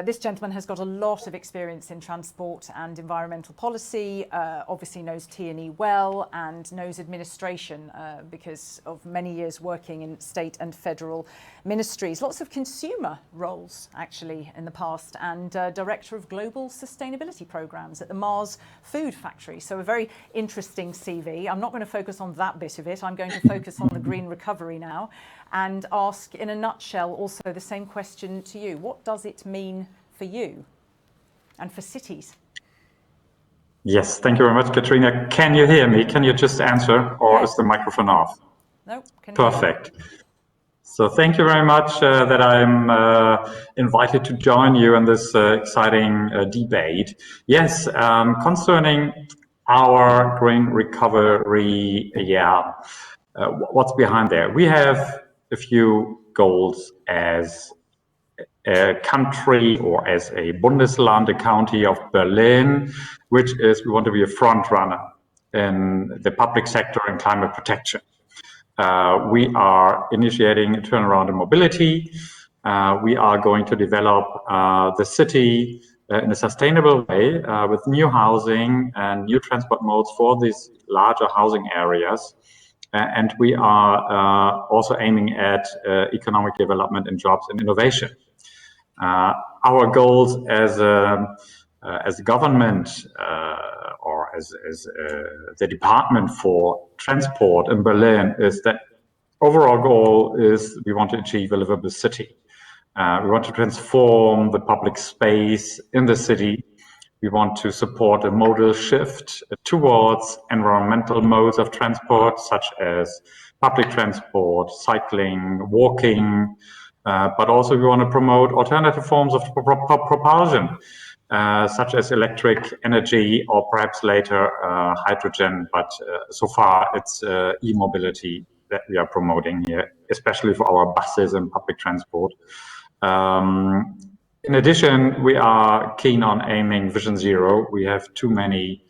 this gentleman has got a lot of experience in transport and environmental policy, obviously knows T&E well and knows administration because of many years working in state and federal ministries. Lots of consumer roles actually in the past, and Director of Global Sustainability Programs at the Mars Food Factory. So a very interesting CV. I'm not going to focus on that bit of it. I'm going to focus on the green recovery now and ask in a nutshell also the same question to you. What does it mean for you and for cities? Yes, thank you very much, Katrina. Can you hear me? Can you just answer, or yes. Is the microphone off? No. Perfect. So thank you very much that I'm invited to join you in this exciting debate. Yes, concerning our green recovery, what's behind there? We have a few goals as a country or as a Bundesland, a county of Berlin, which is we want to be a front runner in the public sector and climate protection. We are initiating a turnaround in mobility. We are going to develop the city in a sustainable way with new housing and new transport modes for these larger housing areas. And we are also aiming at economic development and jobs and innovation. Our goals as a government or as the Department for Transport in Berlin is that overall goal is we want to achieve a livable city. We want to transform the public space in the city. We want to support a modal shift towards environmental modes of transport, such as public transport, cycling, walking, but also we want to promote alternative forms of propulsion, such as electric energy or perhaps later hydrogen, but so far it's e-mobility that we are promoting here, especially for our buses and public transport. In addition, we are keen on aiming Vision Zero. We have too many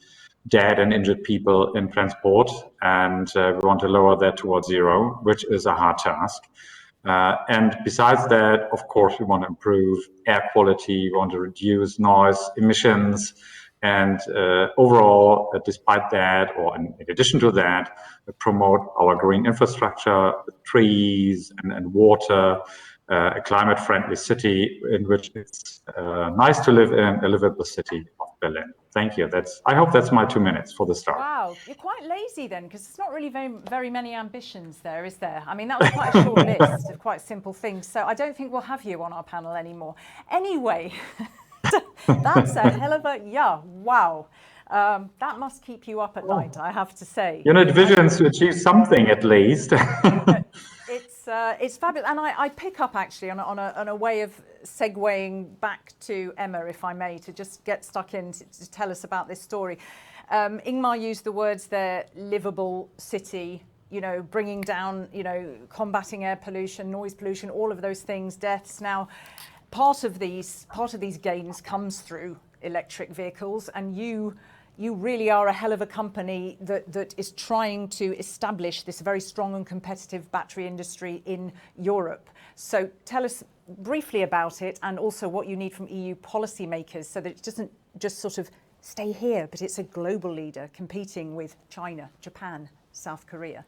dead and injured people in transport, and we want to lower that towards zero, which is a hard task. And besides that, of course, we want to improve air quality, we want to reduce noise emissions, and overall, despite that, or in addition to that, promote our green infrastructure, trees and water, a climate-friendly city in which it's nice to live in, a livable city of Berlin. Thank you. I hope that's my 2 minutes for the start. Wow, you're quite lazy then, because there's not really very many ambitions there, is there? I mean, that was quite a short list of quite simple things. So I don't think we'll have you on our panel anymore. Anyway, that's a hell of a, wow. That must keep you up at night, I have to say. You know, visions to achieve something at least. It's fabulous, and I pick up actually on a way of segueing back to Emma, if I may, to just get stuck in to tell us about this story. Ingmar used the words there: livable city, you know, bringing down, you know, combating air pollution, noise pollution, all of those things, deaths. Now, part of these gains comes through electric vehicles, and you really are a hell of a company that is trying to establish this very strong and competitive battery industry in Europe. So tell us briefly about it, and also what you need from EU policymakers so that it doesn't just sort of stay here, but it's a global leader competing with China, Japan, South Korea.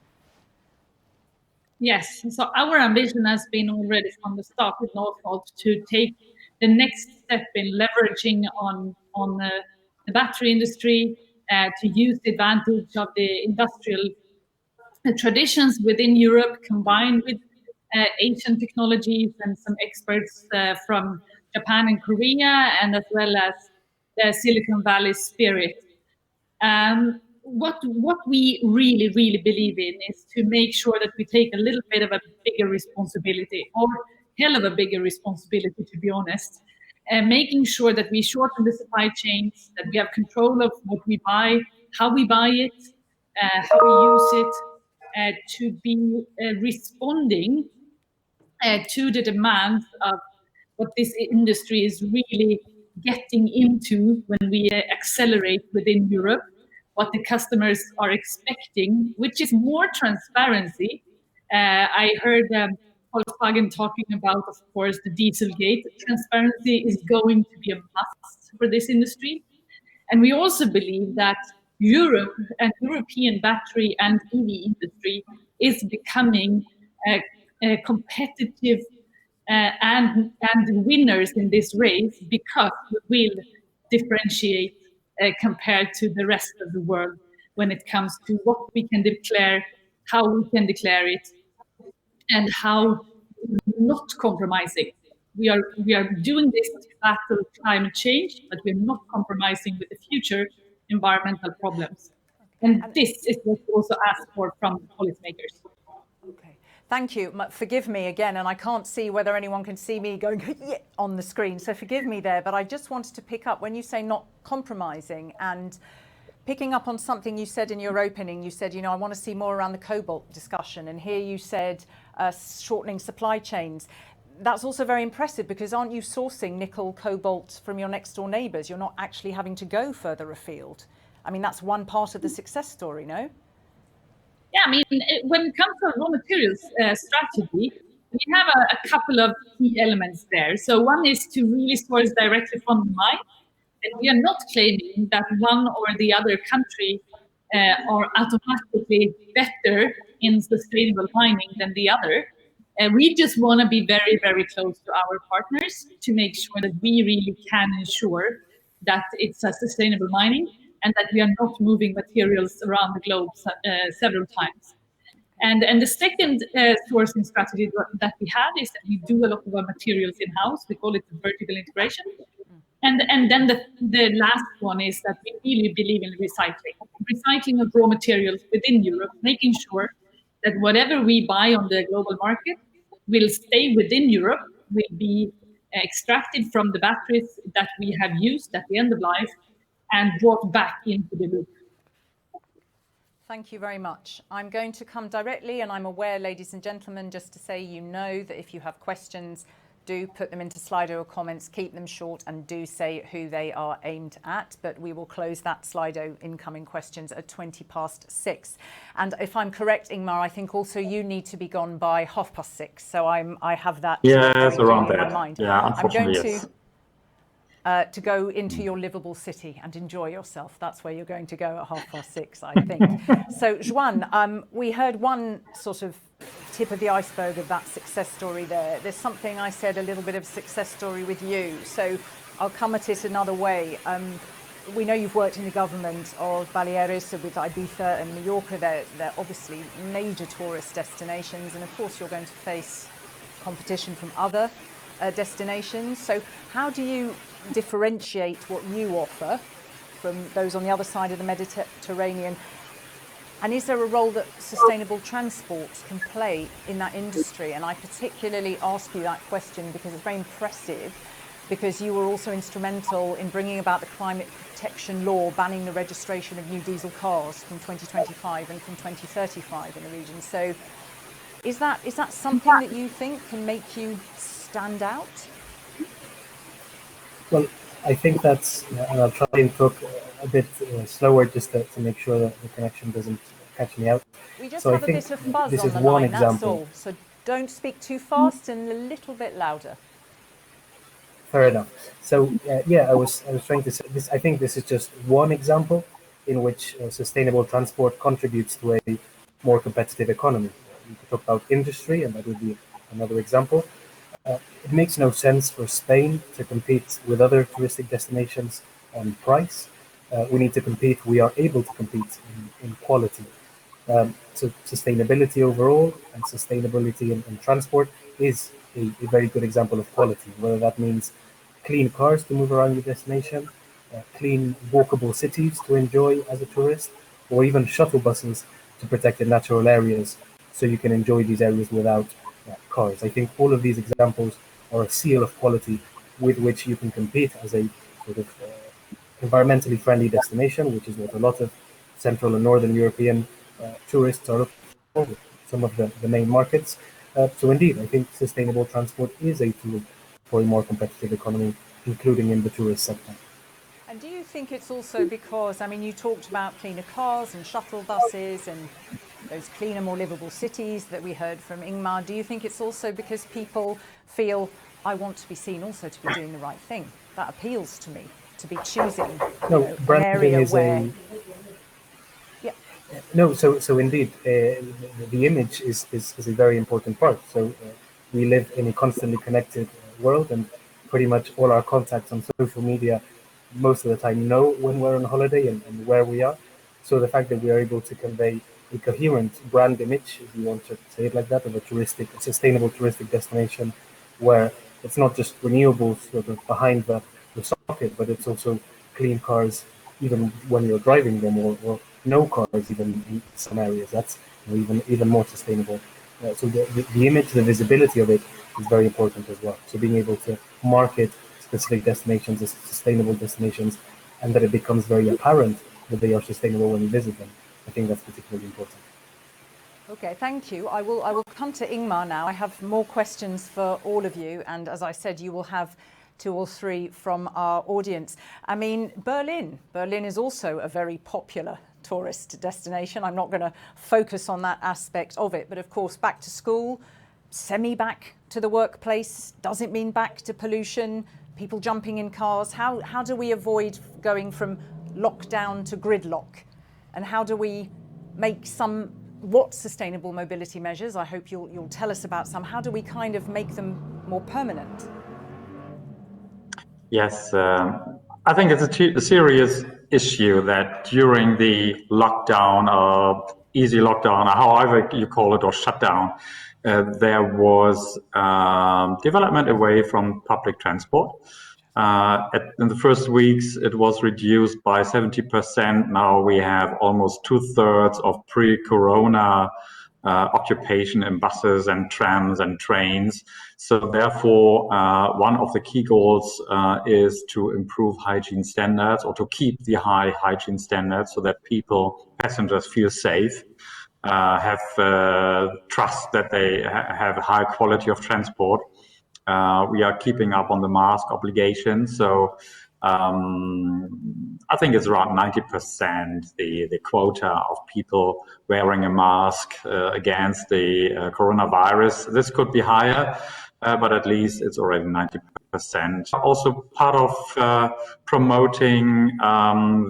Yes, so our ambition has been already from the start with Northvolt to take the next step in leveraging on the battery industry, to use the advantage of the industrial traditions within Europe, combined with Asian technologies and some experts from Japan and Korea, and as well as the Silicon Valley spirit. What we really believe in is to make sure that we take a little bit of a bigger responsibility, or hell of a bigger responsibility, to be honest, and making sure that we shorten the supply chains, that we have control of what we buy, how we buy it, how we use it, to be responding to the demands of what this industry is really getting into when we accelerate within Europe, what the customers are expecting, which is more transparency. I heard Volkswagen talking about, of course, the Dieselgate. Transparency is going to be a must for this industry. And we also believe that Europe and European battery and EV industry is becoming competitive and winners in this race, because we will differentiate compared to the rest of the world when it comes to what we can declare, how we can declare it, and how not compromising. We are doing this to battle climate change, but we're not compromising with the future environmental problems. And this is what we also ask for from policymakers. Okay, thank you. Forgive me again, and I can't see whether anyone can see me going on the screen, so forgive me there, but I just wanted to pick up, when you say not compromising, and picking up on something you said in your opening. You said, you know, I want to see more around the cobalt discussion, and here you said shortening supply chains. That's also very impressive, because aren't you sourcing nickel, cobalt from your next door neighbours? You're not actually having to go further afield. I mean, that's one part of the success story, no? Yeah, I mean, when it comes to raw materials strategy, we have a couple of key elements there. So one is to really source directly from the mine. And we are not claiming that one or the other country are automatically better in sustainable mining than the other. We just want to be very close to our partners to make sure that we really can ensure that it's a sustainable mining, and that we are not moving materials around the globe several times. And the second sourcing strategy that we have is that we do a lot of our materials in-house. We call it vertical integration. And then the last one is that we really believe in recycling of raw materials within Europe, making sure that whatever we buy on the global market will stay within Europe, will be extracted from the batteries that we have used at the end of life and brought back into the loop. Thank you very much. I'm going to come directly, and I'm aware, ladies and gentlemen, just to say, you know that if you have questions, do put them into Slido or comments, keep them short, and do say who they are aimed at. But we will close that Slido incoming questions at 6:20. And if I'm correct, Ingmar, I think also you need to be gone by 6:30. So I have that around in that. mind. Yeah, unfortunately, I'm going to go into your livable city and enjoy yourself. That's where you're going to go at 6:30, I think. So, Joan, we heard one sort of tip of the iceberg of that success story there. There's something I said, a little bit of success story with you. So I'll come at it another way. we know you've worked in the government of Baleares with Ibiza and Mallorca. They're obviously major tourist destinations, and of course you're going to face competition from other destinations. So how do you differentiate what you offer from those on the other side of the Mediterranean? And is there a role that sustainable transport can play in that industry? And I particularly ask you that question because it's very impressive, because you were also instrumental in bringing about the climate protection law banning the registration of new diesel cars from 2025 and from 2035 in the region. So is that something that you think can make you stand out? Well, I think that's, and I'll try and talk a bit slower just to make sure that the connection doesn't catch me out. We just So have I a think bit of buzz this on is the one line, that's example. all. So don't speak too fast and a little bit louder. Fair enough. So yeah, I was trying to say this. I think this is just one example in which sustainable transport contributes to a more competitive economy. You could talk about industry, and that would be another example. It makes no sense for Spain to compete with other touristic destinations on price. We need to compete. We are able to compete in quality. So sustainability overall and sustainability in transport is a very good example of quality, whether that means clean cars to move around your destination, clean walkable cities to enjoy as a tourist, or even shuttle buses to protect the natural areas so you can enjoy these areas without cars. I think all of these examples are a seal of quality with which you can compete as a sort of environmentally friendly destination, which is what a lot of Central and Northern European tourists are looking for, some of the main markets. So indeed, I think sustainable transport is a tool for a more competitive economy, including in the tourist sector. And do you think it's also because, I mean, you talked about cleaner cars and shuttle buses and those cleaner, more livable cities that we heard from Ingmar. Do you think it's also because people feel, I want to be seen also to be doing the right thing? That appeals to me, to be choosing an area where... No, so indeed, the image is a very important part. So we live in a constantly connected world, and pretty much all our contacts on social media most of the time know when we're on holiday and where we are. So the fact that we are able to convey a coherent brand image, if you want to say it like that, of a sustainable touristic destination, where it's not just renewables sort of behind the socket, but it's also clean cars, even when you're driving them, or no cars even in some areas. That's even more sustainable. So the image, the visibility of it is very important as well. So being able to market specific destinations as sustainable destinations, and that it becomes very apparent that they are sustainable when you visit them, I think that's particularly important. Okay, thank you. I will come to Ingmar now. I have more questions for all of you, and as I said, you will have 2 or 3 from our audience. I mean, Berlin is also a very popular tourist destination. I'm not going to focus on that aspect of it, but of course, back to school, semi-back to the workplace, does it mean back to pollution, people jumping in cars? How do we avoid going from lockdown to gridlock? And how do we make what sustainable mobility measures, I hope you'll tell us about some, how do we kind of make them more permanent? Yes, I think it's a serious issue that during the lockdown, or easy lockdown, or however you call it, or shutdown, there was development away from public transport. In the first weeks, it was reduced by 70%. Now we have almost 2/3 of pre-corona occupation in buses and trams and trains. So therefore, one of the key goals is to improve hygiene standards, or to keep the high hygiene standards, so that passengers feel safe, have trust that they have a high quality of transport. We are keeping up on the mask obligation. So I think it's around 90% the quota of people wearing a mask against the coronavirus. This could be higher, but at least it's already 90%. Also part of promoting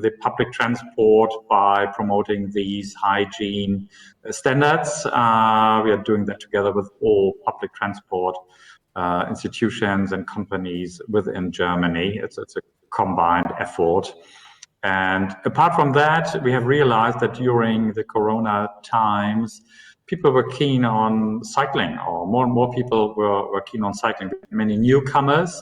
the public transport by promoting these hygiene standards. We are doing that together with all public transport institutions and companies within Germany. It's a combined effort. And apart from that, we have realized that during the Corona times, people were keen on cycling, or more and more people were keen on cycling. Many newcomers,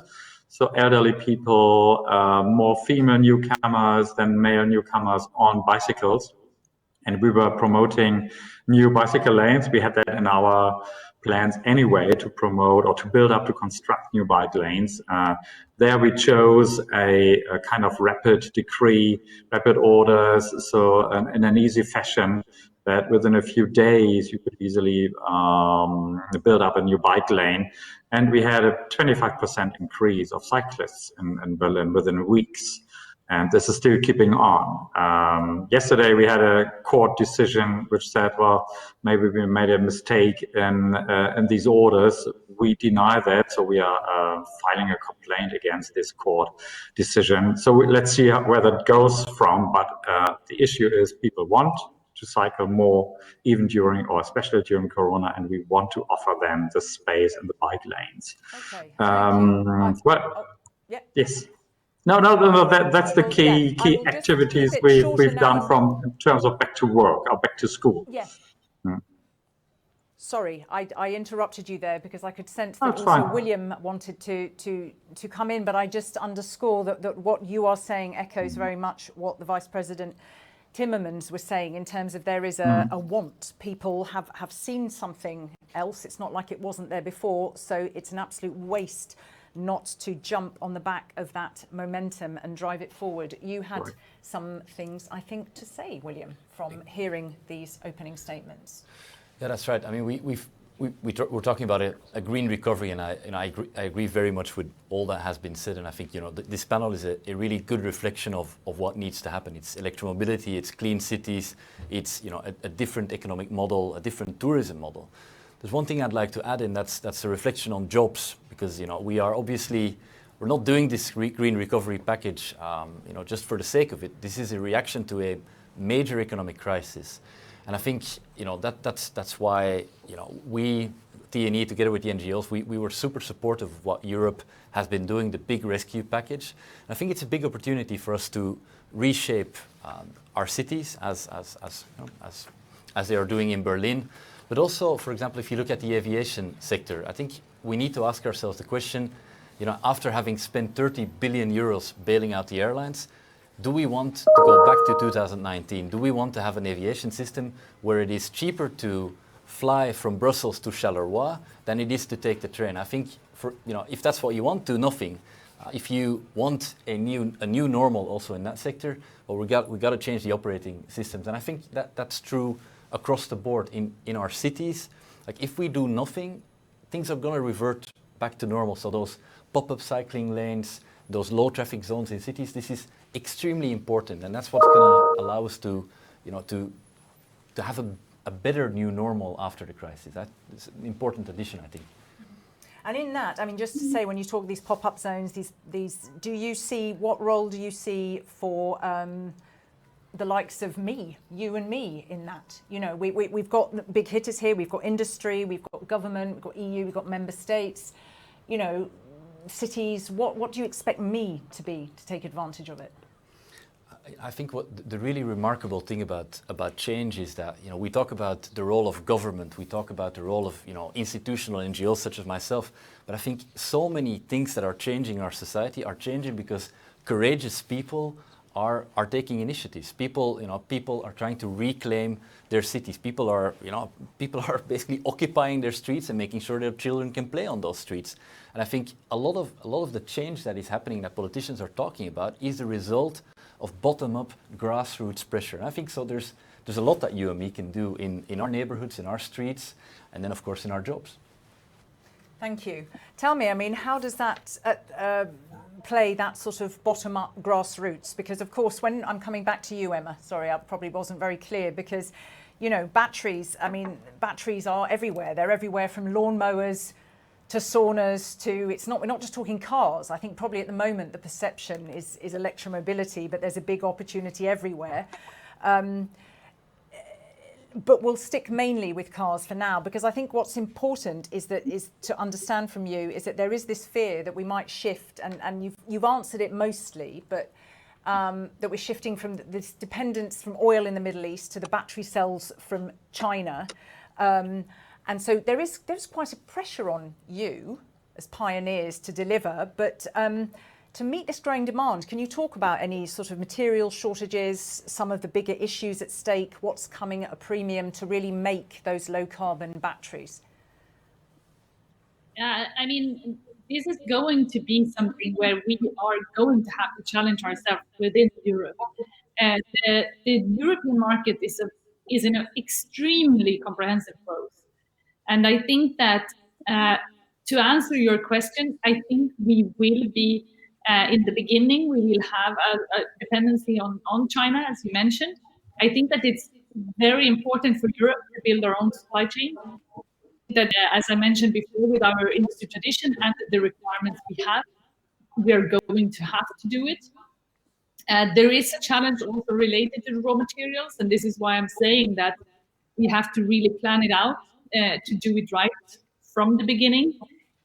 so elderly people, more female newcomers than male newcomers on bicycles. And we were promoting new bicycle lanes. We had that in our plans anyway, to promote or to build up, to construct new bike lanes. There we chose a kind of rapid decree, rapid orders, so in an easy fashion, that within a few days you could easily build up a new bike lane. And we had a 25% increase of cyclists in Berlin within weeks. And this is still keeping on. Yesterday we had a court decision which said, well, maybe we made a mistake in these orders. We deny that, so we are filing a complaint against this court decision. So let's see where that goes from. But the issue is people want to cycle more, even during, or especially during Corona, and we want to offer them the space in the bike lanes. Okay. Yes. No. That's the key activities we've done from in terms of back to work or back to school. Yes. Sorry, I interrupted you there because I could sense that also William wanted to come in, but I just underscore that what you are saying echoes very much what the Vice President Timmermans was saying, in terms of there is a want. People have seen something else. It's not like it wasn't there before, so it's an absolute waste not to jump on the back of that momentum and drive it forward. You had some things, I think, to say, William, from hearing these opening statements. Yeah, that's right. I mean, we're talking about a green recovery, and I agree very much with all that has been said. And I think this panel is a really good reflection of what needs to happen. It's electromobility, it's clean cities, it's a different economic model, a different tourism model. There's one thing I'd like to add in, that's a reflection on jobs, because we're not doing this green recovery package just for the sake of it. This is a reaction to a major economic crisis. And I think that's why we, TNE, together with the NGOs, we were super supportive of what Europe has been doing, the big rescue package. And I think it's a big opportunity for us to reshape our cities as they are doing in Berlin. But also, for example, if you look at the aviation sector, I think we need to ask ourselves the question, after having spent 30 billion euros bailing out the airlines, do we want to go back to 2019? Do we want to have an aviation system where it is cheaper to fly from Brussels to Charleroi than it is to take the train? I think if that's what you want, do nothing. If you want a new normal also in that sector, well, we got to change the operating systems. And I think that's true across the board in our cities. Like, if we do nothing, things are going to revert back to normal. So those pop-up cycling lanes, those low traffic zones in cities, this is extremely important, and that's what's going to allow us to have a better new normal after the crisis. That is an important addition, I think. And in that, I mean, just to say, when you talk these pop-up zones, what role do you see for the likes of you and me in that? We've got big hitters here, we've got industry, we've got government, we've got EU, we've got member states, cities. What do you expect me to be to take advantage of it? I think what the really remarkable thing about change is that we talk about the role of government, we talk about the role of institutional NGOs such as myself, but I think so many things that are changing our society are changing because courageous people are taking initiatives. People are trying to reclaim their cities. People are basically occupying their streets and making sure their children can play on those streets. And I think a lot of the change that is happening that politicians are talking about is the result of bottom-up grassroots pressure. And I think so. There's a lot that you and me can do in our neighborhoods, in our streets, and then of course in our jobs. Thank you. Tell me, I mean, how does that play, that sort of bottom-up grassroots? Because of course, when I'm coming back to you, Emma, sorry, I probably wasn't very clear, because batteries are everywhere. They're everywhere, from lawnmowers to saunas to, we're not just talking cars. I think probably at the moment the perception is electromobility, but there's a big opportunity everywhere. But we'll stick mainly with cars for now, because I think what's important is to understand from you is that there is this fear that we might shift, and you've answered it mostly, but that we're shifting from this dependence from oil in the Middle East to the battery cells from China. And so there's quite a pressure on you as pioneers to deliver, but to meet this growing demand, can you talk about any sort of material shortages, some of the bigger issues at stake, what's coming at a premium to really make those low carbon batteries? Yeah, I mean, this is going to be something where we are going to have to challenge ourselves within Europe. The European market is in an extremely comprehensive growth. And I think that to answer your question, I think we will be, in the beginning, we will have a dependency on China, as you mentioned. I think that it's very important for Europe to build our own supply chain. That, as I mentioned before, with our industry tradition and the requirements we are going to have to do it. There is a challenge also related to raw materials, and this is why I'm saying that we have to really plan it out to do it right from the beginning,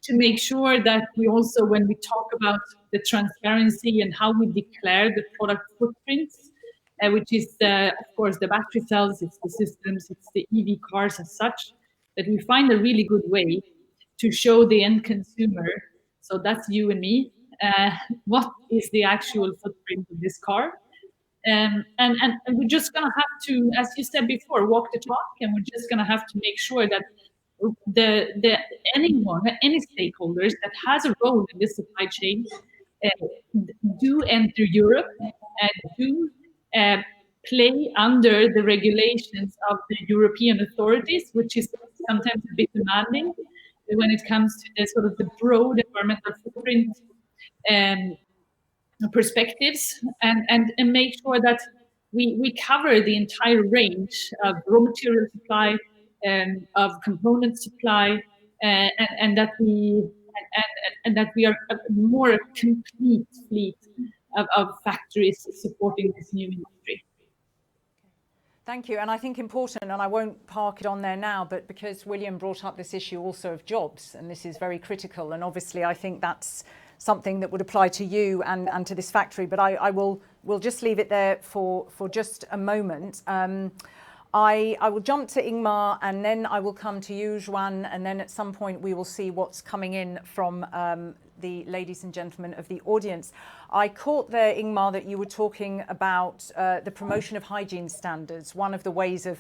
to make sure that we also, when we talk about the transparency and how we declare the product footprints, which is, of course, the battery cells, it's the systems, it's the EV cars as such, that we find a really good way to show the end consumer, so that's you and me, what is the actual footprint of this car. And we're just going to have to, as you said before, walk the talk, and we're just going to have to make sure that any stakeholders that has a role in this supply chain do enter Europe and do play under the regulations of the European authorities, which is sometimes a bit demanding when it comes to the sort of the broad environmental footprint perspectives, and make sure that we cover the entire range of raw material supply, of component supply, and that we are a more complete fleet of factories supporting this new industry. Thank you. And I think important, and I won't park it on there now, but because William brought up this issue also of jobs, and this is very critical, and obviously I think that's something that would apply to you and to this factory, but we'll just leave it there for just a moment. I will jump to Ingmar, and then I will come to you, Joan, and then at some point we will see what's coming in from the ladies and gentlemen of the audience. I caught there, Ingmar, that you were talking about the promotion of hygiene standards, one of the ways of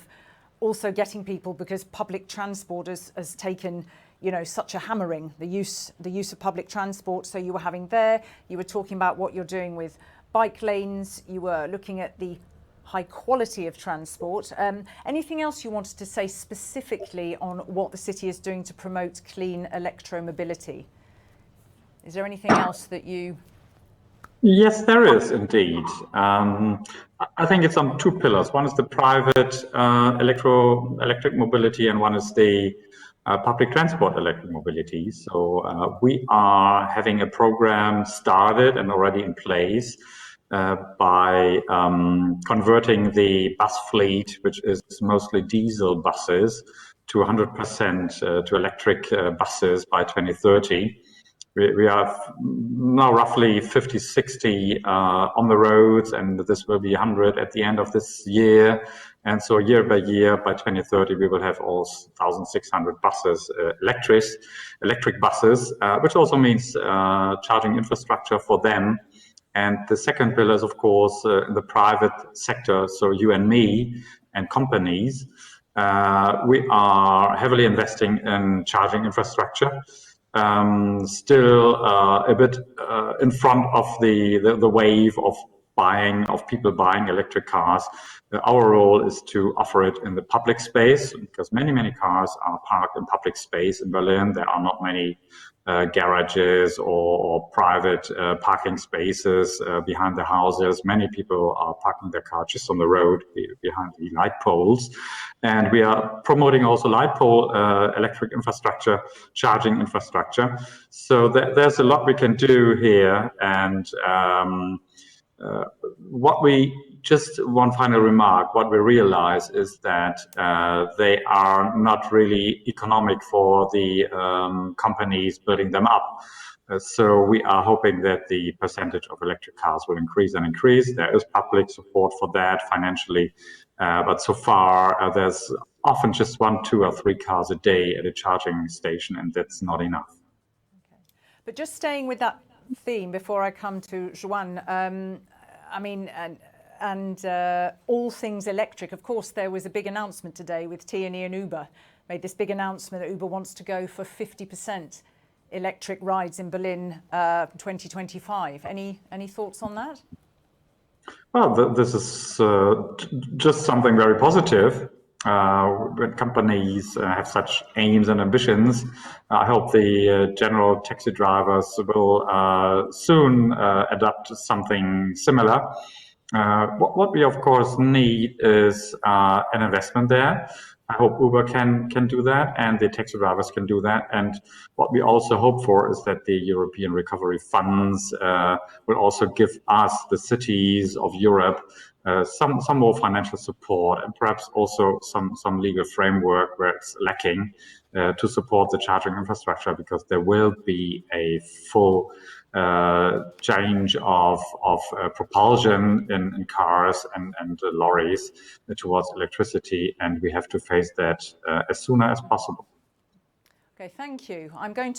also getting people, because public transport has taken, you know, such a hammering, the use of public transport. So you were talking about what you're doing with bike lanes, you were looking at the high quality of transport. Anything else you wanted to say specifically on what the city is doing to promote clean electromobility? Is there anything else that you... Yes, there is indeed. I think it's on two pillars. One is the private electric mobility, and one is the public transport electric mobility. So we are having a program started and already in place by converting the bus fleet, which is mostly diesel buses, to 100% to electric buses by 2030. We have now roughly 50, 60 on the roads, and this will be 100 at the end of this year. And so year by year, by 2030, we will have all 1,600 buses, electric buses, which also means charging infrastructure for them. And the second pillar is, of course, in the private sector, so you and me and companies. We are heavily investing in charging infrastructure. Still a bit in front of the wave of people buying electric cars. Our role is to offer it in the public space, because many cars are parked in public space in Berlin. There are not many garages or private parking spaces behind the houses. Many people are parking their car just on the road behind the light poles. And we are promoting also light pole electric infrastructure, charging infrastructure. So there's a lot we can do here. And just one final remark, what we realize is that they are not really economic for the companies building them up. So we are hoping that the percentage of electric cars will increase and increase. There is public support for that financially, but so far there's often just 1, 2, or 3 cars a day at a charging station, and that's not enough. Okay. But just staying with that theme before I come to Joan, I mean, and all things electric. Of course, there was a big announcement today with T&E and Uber. Made this big announcement that Uber wants to go for 50% electric rides in Berlin 2025. Any thoughts on that? Well, this is just something very positive. When companies have such aims and ambitions, I hope the general taxi drivers will soon adopt something similar. What we of course need is an investment there. I hope Uber can do that, and the taxi drivers can do that. And what we also hope for is that the European recovery funds will also give us, the cities of Europe, some more financial support, and perhaps also some legal framework where it's lacking to support the charging infrastructure, because there will be a full change of propulsion in cars and lorries towards electricity, and we have to face that as soon as possible. Okay, thank you. We're going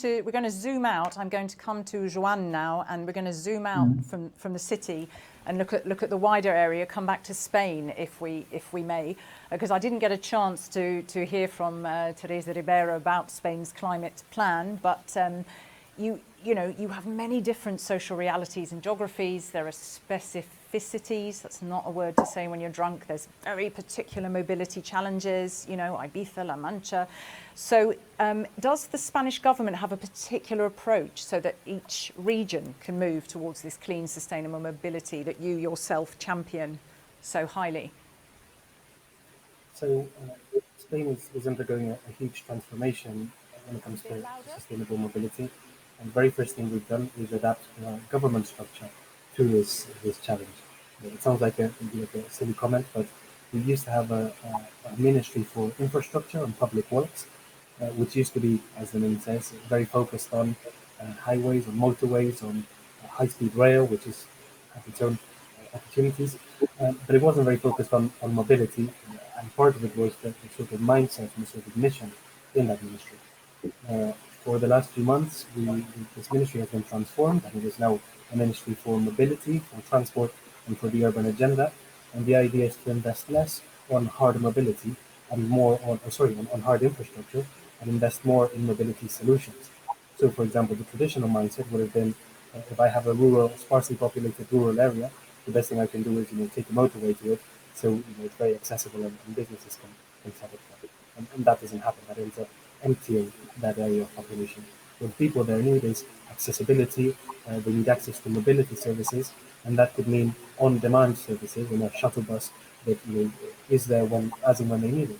to zoom out. I'm going to come to Joan now, and we're going to zoom out from the city and look at the wider area. Come back to Spain, if we may, because I didn't get a chance to hear from Teresa Ribera about Spain's climate plan, but you know, you have many different social realities and geographies. There are specificities. That's not a word to say when you're drunk. There's very particular mobility challenges, you know, Ibiza, La Mancha. So does the Spanish government have a particular approach so that each region can move towards this clean, sustainable mobility that you yourself champion so highly? So Spain is undergoing a huge transformation when it comes to sustainable mobility. And the very first thing we've done is adapt government structure to this challenge. It sounds like a silly comment, but we used to have a ministry for infrastructure and public works, which used to be, as the name says, very focused on highways and motorways, on high-speed rail, which has its own opportunities, but it wasn't very focused on mobility, and part of it was the sort of mindset and the sort of mission in that ministry. For the last few months, this ministry has been transformed, and it is now a ministry for mobility, for transport, and for the urban agenda. And the idea is to invest less on hard mobility and more on hard infrastructure, and invest more in mobility solutions. So, for example, the traditional mindset would have been, if I have a sparsely populated rural area, the best thing I can do is, take a motorway to it, so it's very accessible and businesses can set it up. And that doesn't happen. That ends up emptying that area of population. What people there need is accessibility. They need access to mobility services, and that could mean on-demand services in a shuttle bus that is there as and when they need it.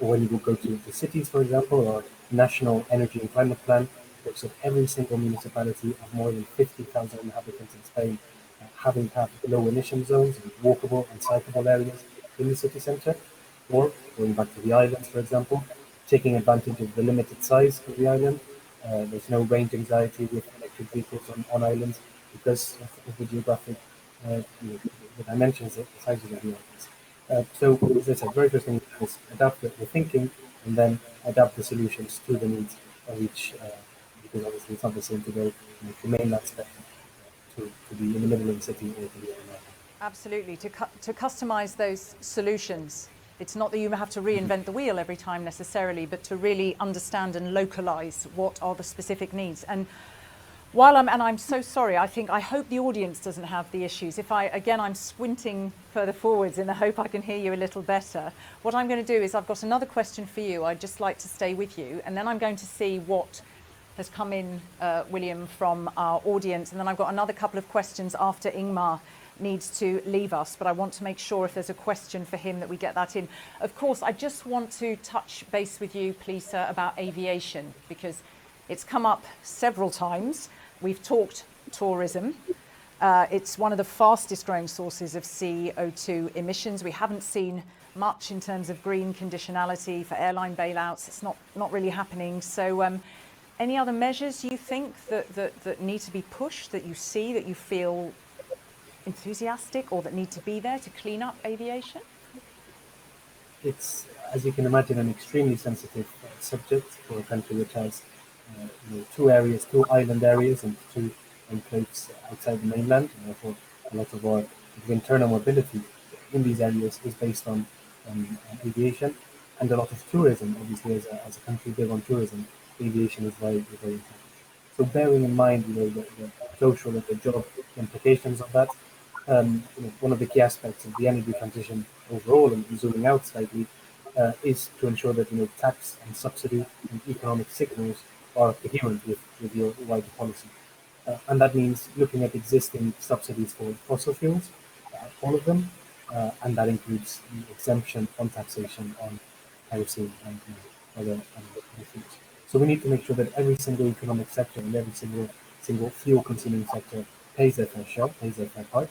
Or when you go to the cities, for example, or national energy and climate plan, looks at every single municipality of more than 50,000 inhabitants in Spain having to have low emission zones and walkable and cyclable areas in the city centre. Or going back to the islands, for example, taking advantage of the limited size of the island. There's no range anxiety with electric vehicles on islands because of the geographic the dimensions, the sizes of the islands. So, as I said, very first thing is adapt the thinking and then adapt the solutions to the needs of each, because obviously it's not the same to go to mainland spectrum to be in the middle of the city or to be on island. Absolutely, to customize those solutions. It's not that you have to reinvent the wheel every time necessarily, but to really understand and localize what are the specific needs. And I'm so sorry, I hope the audience doesn't have the issues. I'm squinting further forwards in the hope I can hear you a little better. What I'm going to do is I've got another question for you. I'd just like to stay with you, and then I'm going to see what has come in, William, from our audience. And then I've got another couple of questions after Ingmar needs to leave us, but I want to make sure if there's a question for him that we get that in. Of course, I just want to touch base with you, please, sir, about aviation, because it's come up several times. We've talked tourism. It's one of the fastest growing sources of CO2 emissions. We haven't seen much in terms of green conditionality for airline bailouts. It's not really happening. So Any other measures you think that need to be pushed, that you see, that you feel enthusiastic or that need to be there to clean up aviation? It's, as you can imagine, an extremely sensitive subject for a country which has two areas, two island areas and two enclaves outside the mainland. And therefore, a lot of our internal mobility in these areas is based on aviation, and a lot of tourism. Obviously, as a country big on tourism, aviation is very, very important. So bearing in mind, the social and the job implications of that, one of the key aspects of the energy transition overall, and zooming out slightly, is to ensure that tax and subsidy and economic signals are coherent with your wider policy. And that means looking at existing subsidies for fossil fuels, all of them, and that includes the exemption on taxation on kerosene and other fuels. So we need to make sure that every single economic sector and every single fuel-consuming sector pays their fair share, pays their fair part.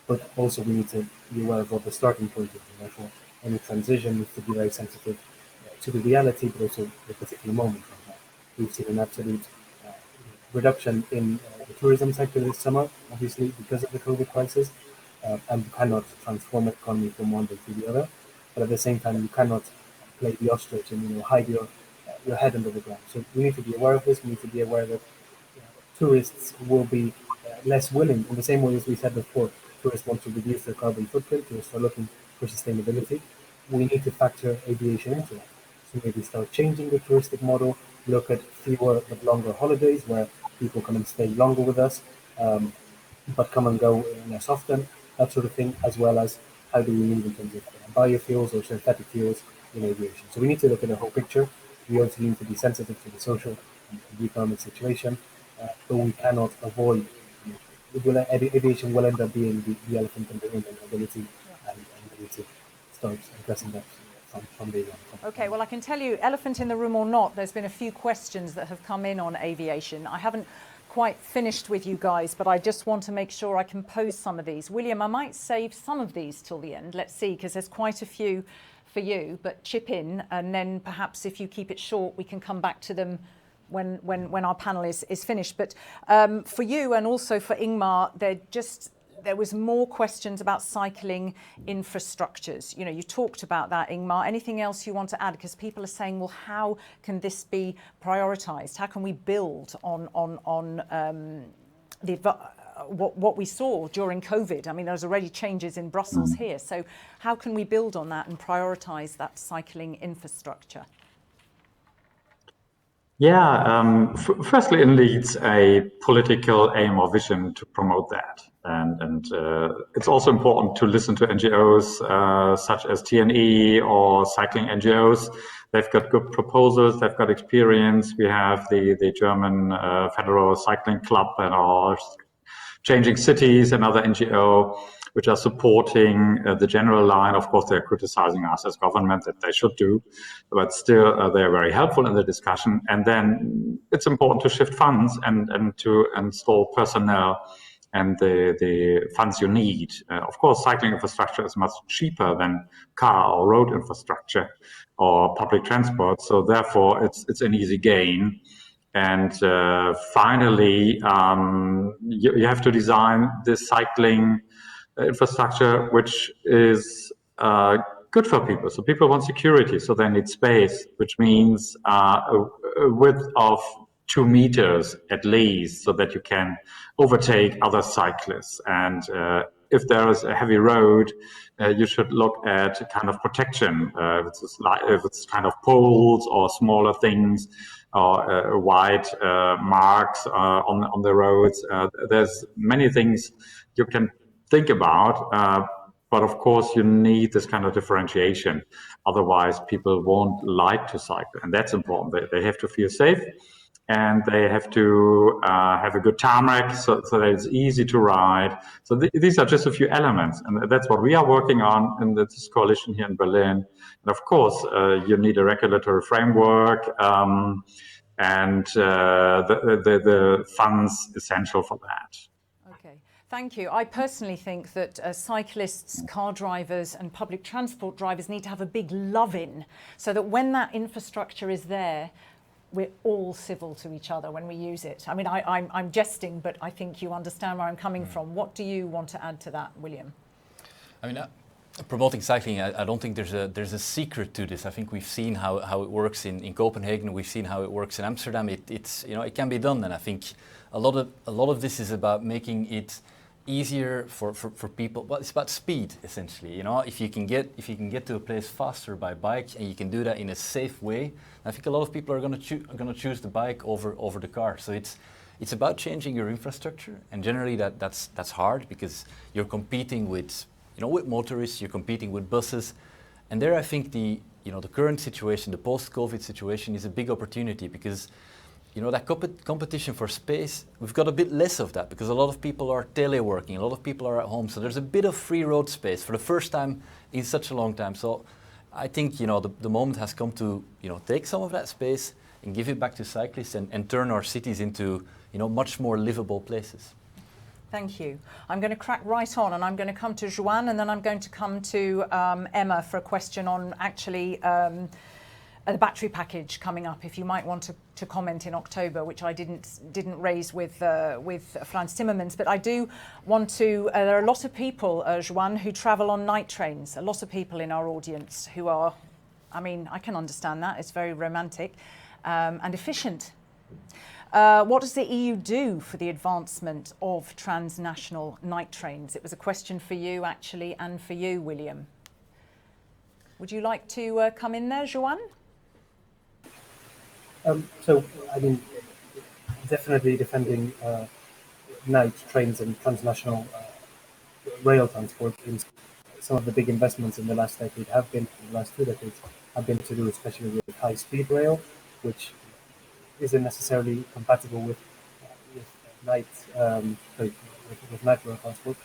But also we need to be aware of what the starting point is, and therefore any transition needs to be very sensitive to the reality, but also the particular moment. We've seen an absolute reduction in the tourism sector this summer, obviously because of the COVID crisis, and you cannot transform the economy from one day to the other. But at the same time, you cannot play the ostrich and hide your head under the ground. So we need to be aware of this. We need to be aware that tourists will be less willing, in the same way as we said before. Tourists want to reduce their carbon footprint. Tourists are looking for sustainability. We need to factor aviation into that. So maybe start changing the touristic model. Look at fewer but longer holidays where people come and stay longer with us, but come and go less often. That sort of thing, as well as how do we move in terms of biofuels or synthetic fuels in aviation. So we need to look at the whole picture. We also need to be sensitive to the social and the economic situation, but we cannot avoid. Aviation will end up being the elephant in the room in mobility, and we need to start addressing that from day one. Okay, well, I can tell you, elephant in the room or not, there's been a few questions that have come in on aviation. I haven't quite finished with you guys, but I just want to make sure I can pose some of these. William, I might save some of these till the end. Let's see, because there's quite a few for you, but chip in, and then perhaps if you keep it short, we can come back to them when our panel is finished. But for you and also for Ingmar, there was more questions about cycling infrastructures. You talked about that, Ingmar. Anything else you want to add? Because people are saying, well, how can this be prioritised? How can we build on what we saw during COVID? I mean, there's already changes in Brussels here. So how can we build on that and prioritise that cycling infrastructure? Yeah, firstly, it needs a political aim or vision to promote that. And it's also important to listen to NGOs such as TNE or cycling NGOs. They've got good proposals, they've got experience. We have the German Federal Cycling Club and our Changing Cities, another NGO, which are supporting the general line. Of course, they're criticizing us as government, that they should do, but still they're very helpful in the discussion. And then it's important to shift funds and to install personnel and the funds you need. Of course, cycling infrastructure is much cheaper than car or road infrastructure or public transport. So therefore, it's an easy gain. And finally, you have to design this cycling infrastructure which is good for people. So people want security, so they need space, which means a width of 2 meters at least, so that you can overtake other cyclists. And if there is a heavy road, you should look at kind of protection. If it's kind of poles or smaller things, or wide marks on the roads. There's many things you can think about, but of course you need this kind of differentiation. Otherwise, people won't like to cycle, and that's important. They have to feel safe, and they have to have a good tarmac so that it's easy to ride. So these are just a few elements, and that's what we are working on in this coalition here in Berlin. And of course, you need a regulatory framework, and the funds essential for that. Okay, thank you. I personally think that cyclists, car drivers and public transport drivers need to have a big love-in, so that when that infrastructure is there, we're all civil to each other when we use it. I mean, I'm jesting, but I think you understand where I'm coming from. What do you want to add to that, William? I mean, promoting cycling, I don't think there's a secret to this. I think we've seen how it works in Copenhagen. We've seen how it works in Amsterdam. It's it can be done, and I think a lot of this is about making it easier for people. Well, it's about speed essentially. If you can get to a place faster by bike, and you can do that in a safe way, I think a lot of people are going to choose the bike over the car. So it's about changing your infrastructure, and generally that's hard because you're competing with motorists, you're competing with buses, and there I think the current situation, the post-COVID situation, is a big opportunity because that competition for space, we've got a bit less of that because a lot of people are teleworking, a lot of people are at home, so there's a bit of free road space for the first time in such a long time. So I think the moment has come to take some of that space and give it back to cyclists and turn our cities into much more livable places. Thank you. I'm going to crack right on, and I'm going to come to Joan, and then I'm going to come to Emma for a question on actually the battery package coming up. If you might want to comment in October, which I didn't raise with Frans Timmermans, but I do want to. There are a lot of people, Joan, who travel on night trains. A lot of people in our audience who are, I mean, I can understand that. It's very romantic and efficient. What does the EU do for the advancement of transnational night trains? It was a question for you, actually, and for you, William. Would you like to come in there, Joan? So, I mean, definitely defending night trains and transnational rail transport. Some of the big investments in the last decade in the last 2 decades, have been to do especially with high-speed rail, which isn't necessarily compatible with night rail transport.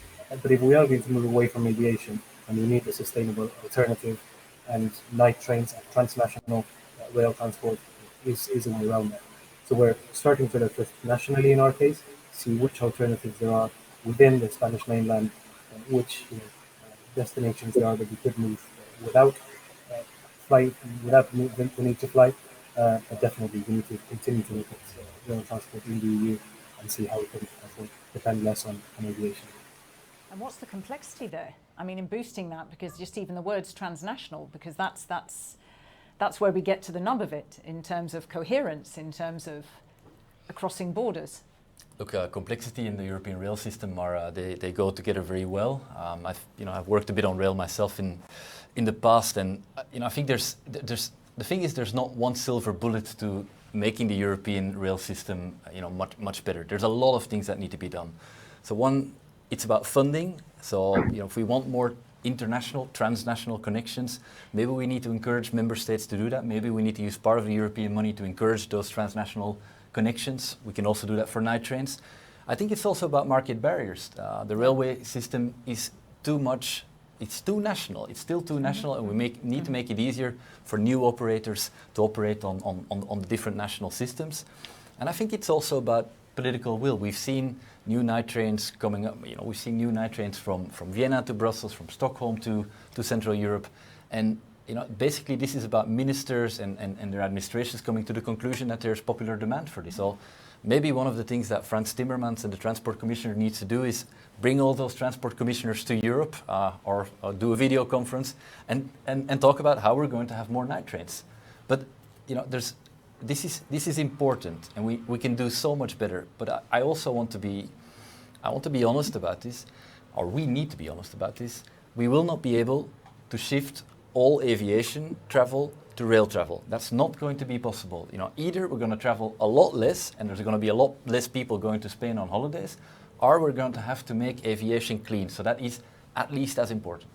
But if we are going to move away from aviation, and we need a sustainable alternative, and night trains and transnational rail transport is a way around that. So we're starting to look nationally in our case, see which alternatives there are within the Spanish mainland, which destinations there are that we could move without the need to fly. But definitely we need to continue to look at rail transport in the EU and see how we can depend less on aviation. And what's the complexity there? I mean, in boosting that, because just even the words transnational, because that's where we get to the nub of it in terms of coherence, in terms of crossing borders. Look, complexity in the European rail system they go together very well. I've worked a bit on rail myself in the past, and I think there's the thing is there's not one silver bullet to making the European rail system much better. There's a lot of things that need to be done. So one, it's about funding. So if we want more international, transnational connections, maybe we need to encourage member states to do that. Maybe we need to use part of the European money to encourage those transnational connections. We can also do that for night trains. I think it's also about market barriers. The railway system is too much. It's too national. It's still too national, and we need to make it easier for new operators to operate on the different national systems. And I think it's also about political will. We've seen new night trains coming up. We've seen new night trains from Vienna to Brussels, from Stockholm to Central Europe, and basically this is about ministers and their administrations coming to the conclusion that there's popular demand for this. So maybe one of the things that Frans Timmermans and the Transport Commissioner needs to do is bring all those transport commissioners to Europe or do a video conference and talk about how we're going to have more night trains. But this is important, and we can do so much better. But I also want to be honest about this, or we need to be honest about this. We will not be able to shift all aviation travel to rail travel. That's not going to be possible. Either we're going to travel a lot less, and there's going to be a lot less people going to Spain on holidays, or we're going to have to make aviation clean. So that is at least as important.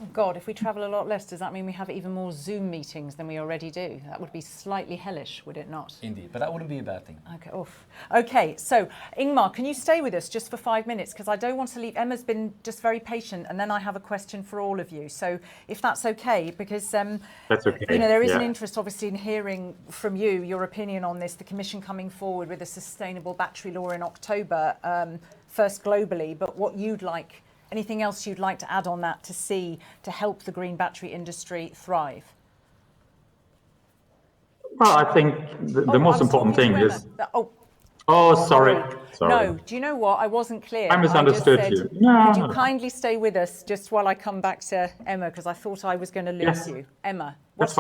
Oh God, if we travel a lot less, does that mean we have even more Zoom meetings than we already do? That would be slightly hellish, would it not? Indeed, but that wouldn't be a bad thing. Okay, oof. Okay, so Ingmar, can you stay with us just for 5 minutes? Because I don't want to leave. Emma's been just very patient, and then I have a question for all of you. So if that's okay, because that's okay. There is an interest, obviously, in hearing from you, your opinion on this, the Commission coming forward with a sustainable battery law in October, first globally, but what you'd like, anything else you'd like to add on that to help the green battery industry thrive? Well, I think the most important thing is. Oh, sorry. No, do you know what? I wasn't clear. I misunderstood you. No, could you kindly stay with us just while I come back to Emma, because I thought I was going to lose you. Emma, what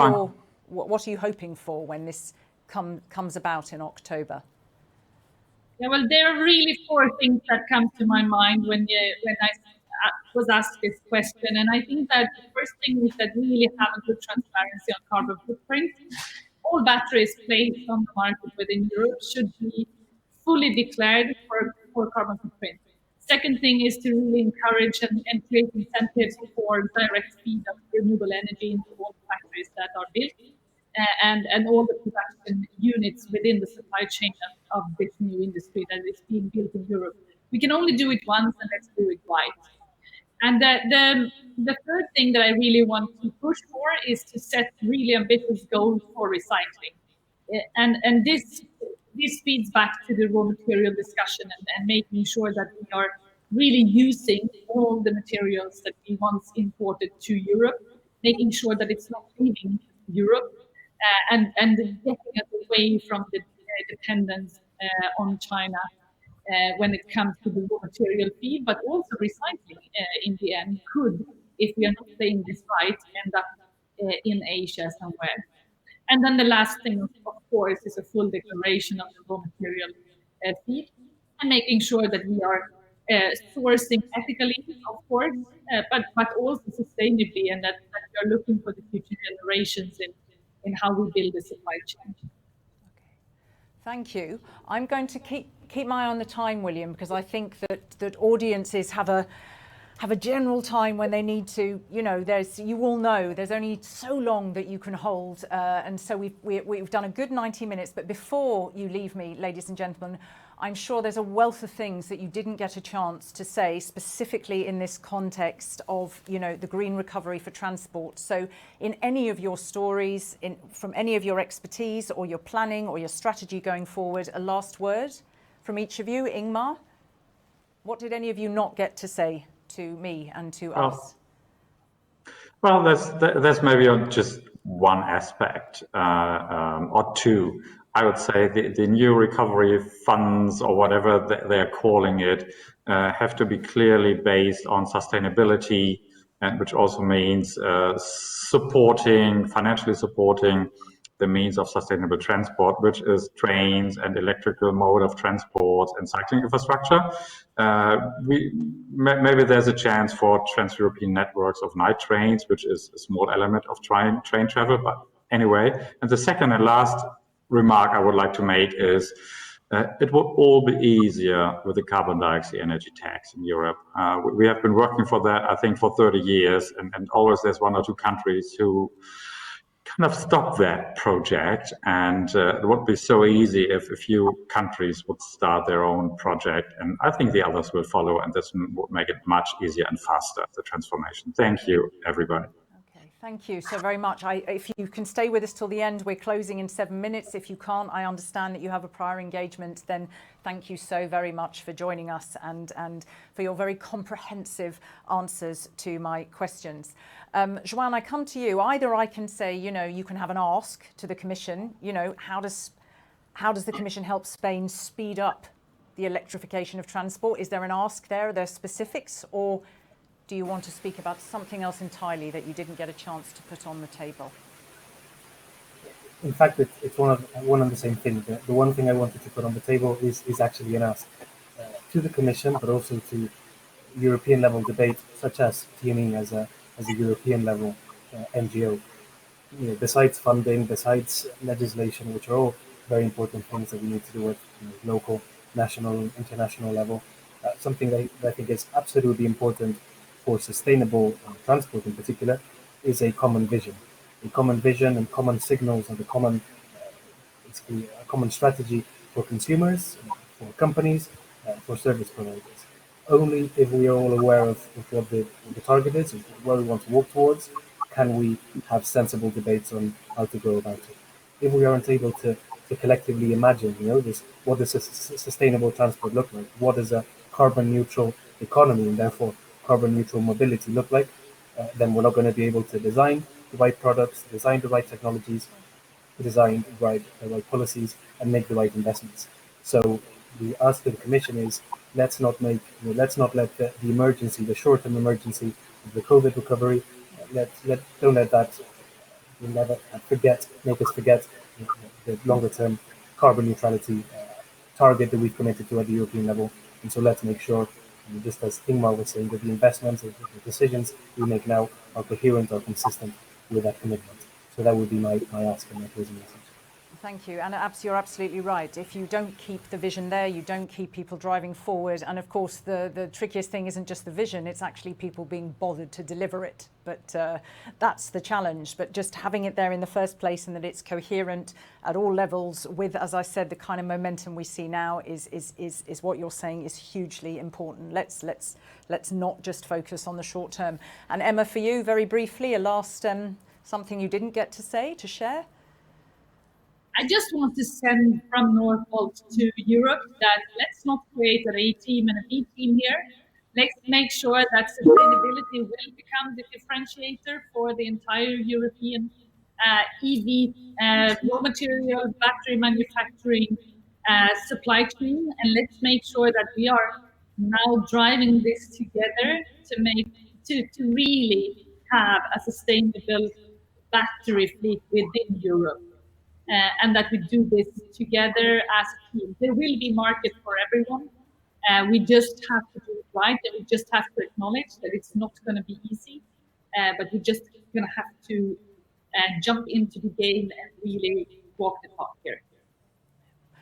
are you hoping for when this comes about in October? Yeah, well, there are really four things that come to my mind when I was asked this question. And I think that the first thing is that we really have a good transparency on carbon footprint. All batteries placed on the market within Europe should be fully declared for carbon footprint. Second thing is to really encourage and create incentives for direct feed of renewable energy into all the factories that are built and all the production units within the supply chain of this new industry that is being built in Europe. We can only do it once, and let's do it right. And the third thing that I really want to push for is to set really ambitious goals for recycling. And this feeds back to the raw material discussion and making sure that we are really using all the materials that we once imported to Europe, making sure that it's not leaving Europe, and getting us away from the dependence on China when it comes to the raw material feed, but also recycling in the end could, if we are not playing this right, end up in Asia somewhere. And then the last thing, of course, is a full declaration of the raw material feed and making sure that we are sourcing ethically, of course, but also sustainably, and that we are looking for the future generations in how we build the supply chain. Thank you. I'm going to keep my eye on the time, William, because I think that audiences have a general time when they need to, you all know there's only so long that you can hold, and so we've done a good 90 minutes. But before you leave me, ladies and gentlemen, I'm sure there's a wealth of things that you didn't get a chance to say specifically in this context of, the green recovery for transport. So in any of your stories, from any of your expertise or your planning or your strategy going forward, a last word from each of you. Ingmar, what did any of you not get to say to me and to us? Well, there's maybe just one aspect or two. I would say the new recovery funds, or whatever they're calling it, have to be clearly based on sustainability, and which also means financially supporting the means of sustainable transport, which is trains and electrical mode of transport and cycling infrastructure. Maybe there's a chance for trans-European networks of night trains, which is a small element of train travel, but anyway. And the second and last remark I would like to make is it would all be easier with the carbon dioxide energy tax in Europe. We have been working for that, I think, for 30 years, and always there's one or two countries who kind of stop that project, and it would be so easy if a few countries would start their own project, and I think the others will follow, and this would make it much easier and faster, the transformation. Thank you, everybody. Thank you so very much. If you can stay with us till the end, we're closing in 7 minutes. If you can't, I understand that you have a prior engagement, then thank you so very much for joining us and for your very comprehensive answers to my questions. Joan, I come to you. Either I can say, you can have an ask to the Commission, how does the Commission help Spain speed up the electrification of transport? Is there an ask there? Are there specifics? Or do you want to speak about something else entirely that you didn't get a chance to put on the table? In fact, it's one and the same thing. The one thing I wanted to put on the table is actually an ask to the Commission, but also to European level debate, such as TNE as a European level NGO. Besides funding, besides legislation, which are all very important things that we need to do at local, national, international level, something that I think is absolutely important for sustainable transport in particular is a common vision and common signals, and basically a common strategy for consumers, for companies, for service providers. Only if we are all aware of what the target is, where we want to walk towards, can we have sensible debates on how to go about it. If we aren't able to collectively imagine, what does a sustainable transport look like? What does a carbon neutral economy and therefore carbon neutral mobility look like? Then we're not going to be able to design the right products, design the right technologies, design the right policies and make the right investments. So the ask of the Commission is, let's not let the emergency, the short-term emergency of the COVID recovery, don't let that make us forget the longer-term carbon neutrality target that we've committed to at the European level. And so let's make sure, just as Ingmar was saying, that the investments, the decisions we make now are coherent, are consistent with that commitment. So that would be my ask and my closing message. Thank you. And you're absolutely right. If you don't keep the vision there, you don't keep people driving forward. And of course, the trickiest thing isn't just the vision, it's actually people being bothered to deliver it. But that's the challenge. But just having it there in the first place and that it's coherent at all levels with, as I said, the kind of momentum we see now is what you're saying is hugely important. Let's not just focus on the short term. And Emma, for you, very briefly, a last something you didn't get to say, to share? I just want to send from Northvolt to Europe that let's not create an A team and a B team here. Let's make sure that sustainability will become the differentiator for the entire European EV raw material, battery manufacturing supply chain. And let's make sure that we are now driving this together to really have a sustainable battery fleet within Europe. And that we do this together as a team. There will be market for everyone. We just have to do it right, and we just have to acknowledge that it's not going to be easy, but we're just going to have to jump into the game and really walk the talk here.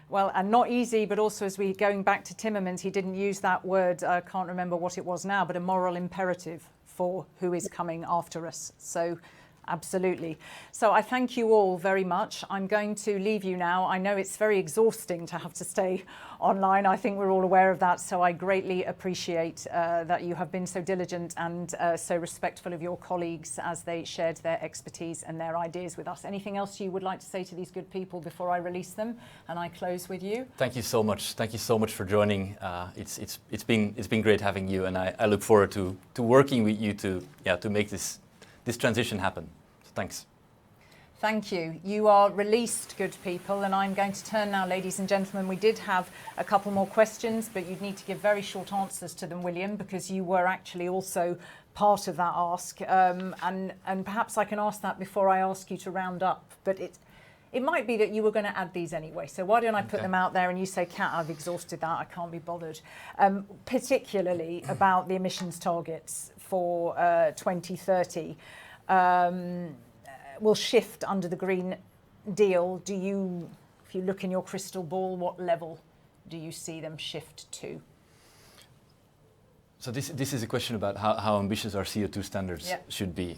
Well, and not easy, but also as we going back to Timmermans, he didn't use that word, I can't remember what it was now, but a moral imperative for who is coming after us. So absolutely. So I thank you all very much. I'm going to leave you now. I know it's very exhausting to have to stay online. I think we're all aware of that. So I greatly appreciate that you have been so diligent and so respectful of your colleagues as they shared their expertise and their ideas with us. Anything else you would like to say to these good people before I release them? And I close with you. Thank you so much. Thank you so much for joining. It's been great having you, and I look forward to working with you to make this transition happen. So thanks. Thank you. You are released, good people, and I'm going to turn now, ladies and gentlemen. We did have a couple more questions, but you'd need to give very short answers to them, William, because you were actually also part of that ask. And perhaps I can ask that before I ask you to round up. But it might be that you were going to add these anyway. So why don't I put them out there and you say, Kat, I've exhausted that, I can't be bothered. Particularly about the emissions targets for 2030. Will shift under the Green Deal. If you look in your crystal ball, what level do you see them shift to? So this is a question about how ambitious our CO2 standards should be.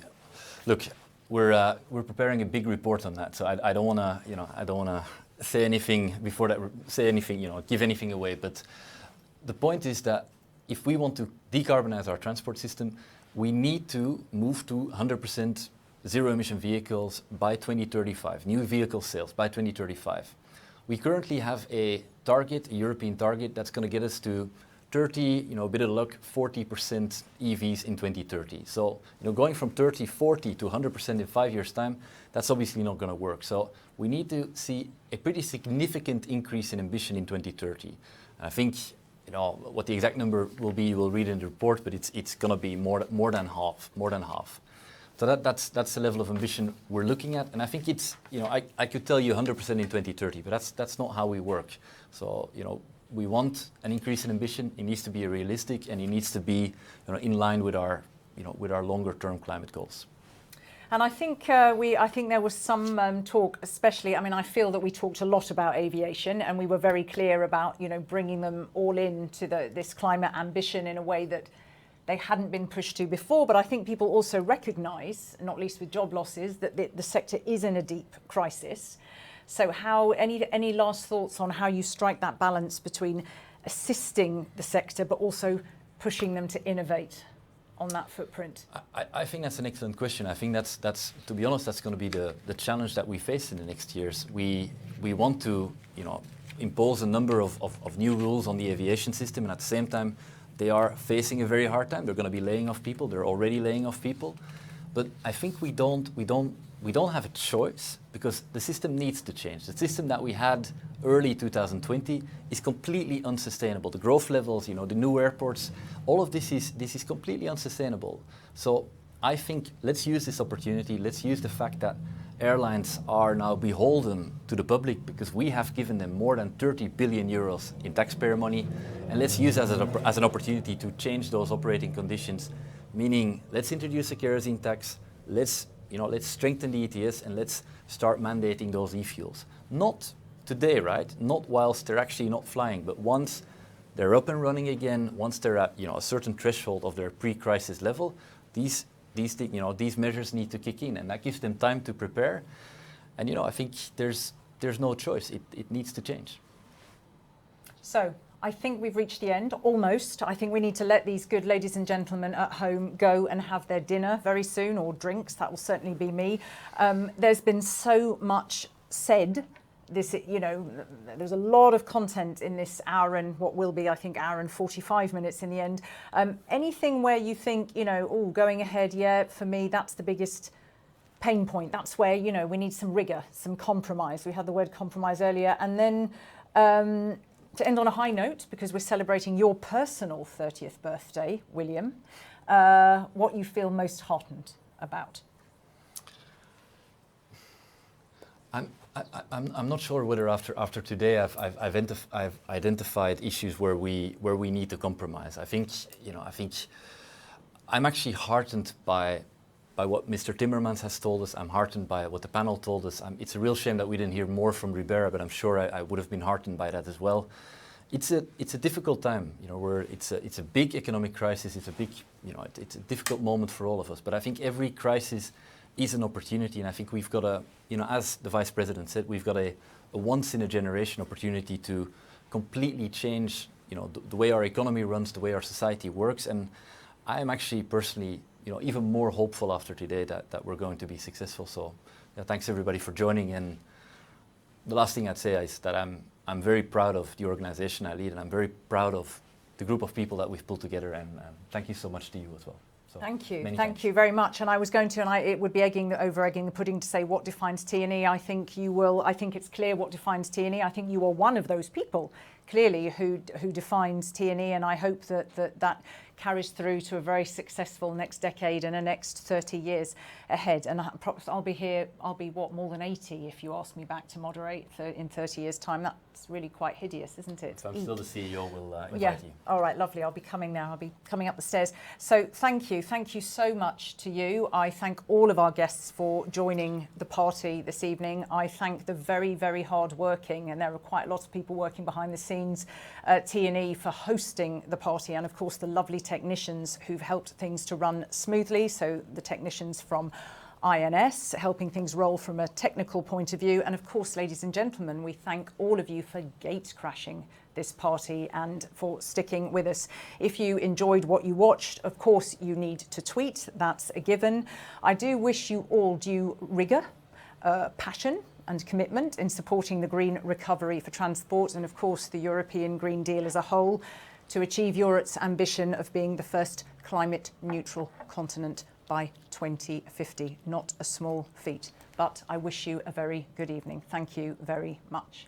Look, we're preparing a big report on that. So I don't want to say anything before that. Give anything away. But the point is that if we want to decarbonize our transport system, we need to move to 100% zero-emission vehicles by 2035, new vehicle sales by 2035. We currently have a target, a European target, that's going to get us to 30, a bit of luck, 40% EVs in 2030. So, going from 30, 40 to 100% in 5 years' time, that's obviously not going to work. So we need to see a pretty significant increase in ambition in 2030. And I think, what the exact number will be, you will read in the report, but it's going to be more than half. So that's the level of ambition we're looking at, and I think it's I could tell you 100% in 2030, but that's not how we work. So we want an increase in ambition. It needs to be realistic, and it needs to be in line with our longer-term climate goals. And I think there was some talk, especially. I feel that we talked a lot about aviation, and we were very clear about bringing them all into this climate ambition in a way that they hadn't been pushed to before. But I think people also recognise, not least with job losses, that the sector is in a deep crisis. So any last thoughts on how you strike that balance between assisting the sector but also pushing them to innovate on that footprint? I think that's an excellent question. I think that's to be honest, that's going to be the challenge that we face in the next years. We want to impose a number of new rules on the aviation system, and at the same time they are facing a very hard time. They're going to be laying off people. They're already laying off people. But I think we don't have a choice, because the system needs to change. The system that we had early 2020 is completely unsustainable. The growth levels, the new airports, all of this is completely unsustainable. So I think let's use this opportunity. Let's use the fact that airlines are now beholden to the public because we have given them more than 30 billion euros in taxpayer money, and let's use as an opportunity to change those operating conditions. Meaning, let's introduce a kerosene tax. Let's strengthen the ETS, and let's start mandating those e-fuels. Not today, right? Not whilst they're actually not flying, but once they're up and running again, once they're at a certain threshold of their pre-crisis level, these measures need to kick in, and that gives them time to prepare. And I think there's no choice. It needs to change. So I think we've reached the end, almost. I think we need to let these good ladies and gentlemen at home go and have their dinner very soon, or drinks. That will certainly be me. There's been so much said. There's a lot of content in this hour and what will be, I think, hour and 45 minutes in the end. Anything where you think, going ahead, yeah, for me, that's the biggest pain point. That's where, we need some rigor, some compromise. We had the word compromise earlier. And then to end on a high note, because we're celebrating your personal 30th birthday, William, what you feel most heartened about? I'm not sure whether after today I've identified issues where we need to compromise. I think I'm actually heartened by what Mr. Timmermans has told us. I'm heartened by what the panel told us. It's a real shame that we didn't hear more from Ribera, but I'm sure I would have been heartened by that as well. It's a difficult time, where it's a big economic crisis. It's a difficult moment for all of us. But I think every crisis is an opportunity, and I think we've got as the Vice President said, we've got a once-in-a-generation opportunity to completely change, the way our economy runs, the way our society works, and I am actually personally, even more hopeful after today that we're going to be successful. So, thanks everybody for joining, and the last thing I'd say is that I'm very proud of the organization I lead, and I'm very proud of the group of people that we've pulled together, and thank you so much to you as well. So, thank you. Thank you very much. And I was going to, and it would be over-egging the pudding to say what defines T&E. I think you will. I think it's clear what defines T&E. I think you are one of those people, clearly, who defines T&E, and I hope that carries through to a very successful next decade and a next 30 years ahead. And I'll be here, more than 80 if you ask me back to moderate in 30 years' time. That's really quite hideous, isn't it? So I'm still the CEO, will invite you. All right, lovely. I'll be coming now. I'll be coming up the stairs. So thank you so much to you. I thank all of our guests for joining the party this evening. I thank the very, very hard-working, and there are quite a lot of people working behind the scenes at T&E for hosting the party, and of course the lovely technicians who've helped things to run smoothly. So the technicians from INS helping things roll from a technical point of view, and of course, ladies and gentlemen, we thank all of you for gate crashing this party and for sticking with us. If you enjoyed what you watched, of course you need to tweet, that's a given. I do wish you all due rigour, passion and commitment in supporting the green recovery for transport, and of course the European Green Deal as a whole, to achieve Europe's ambition of being the first climate neutral continent by 2050. Not a small feat, but I wish you a very good evening. Thank you very much.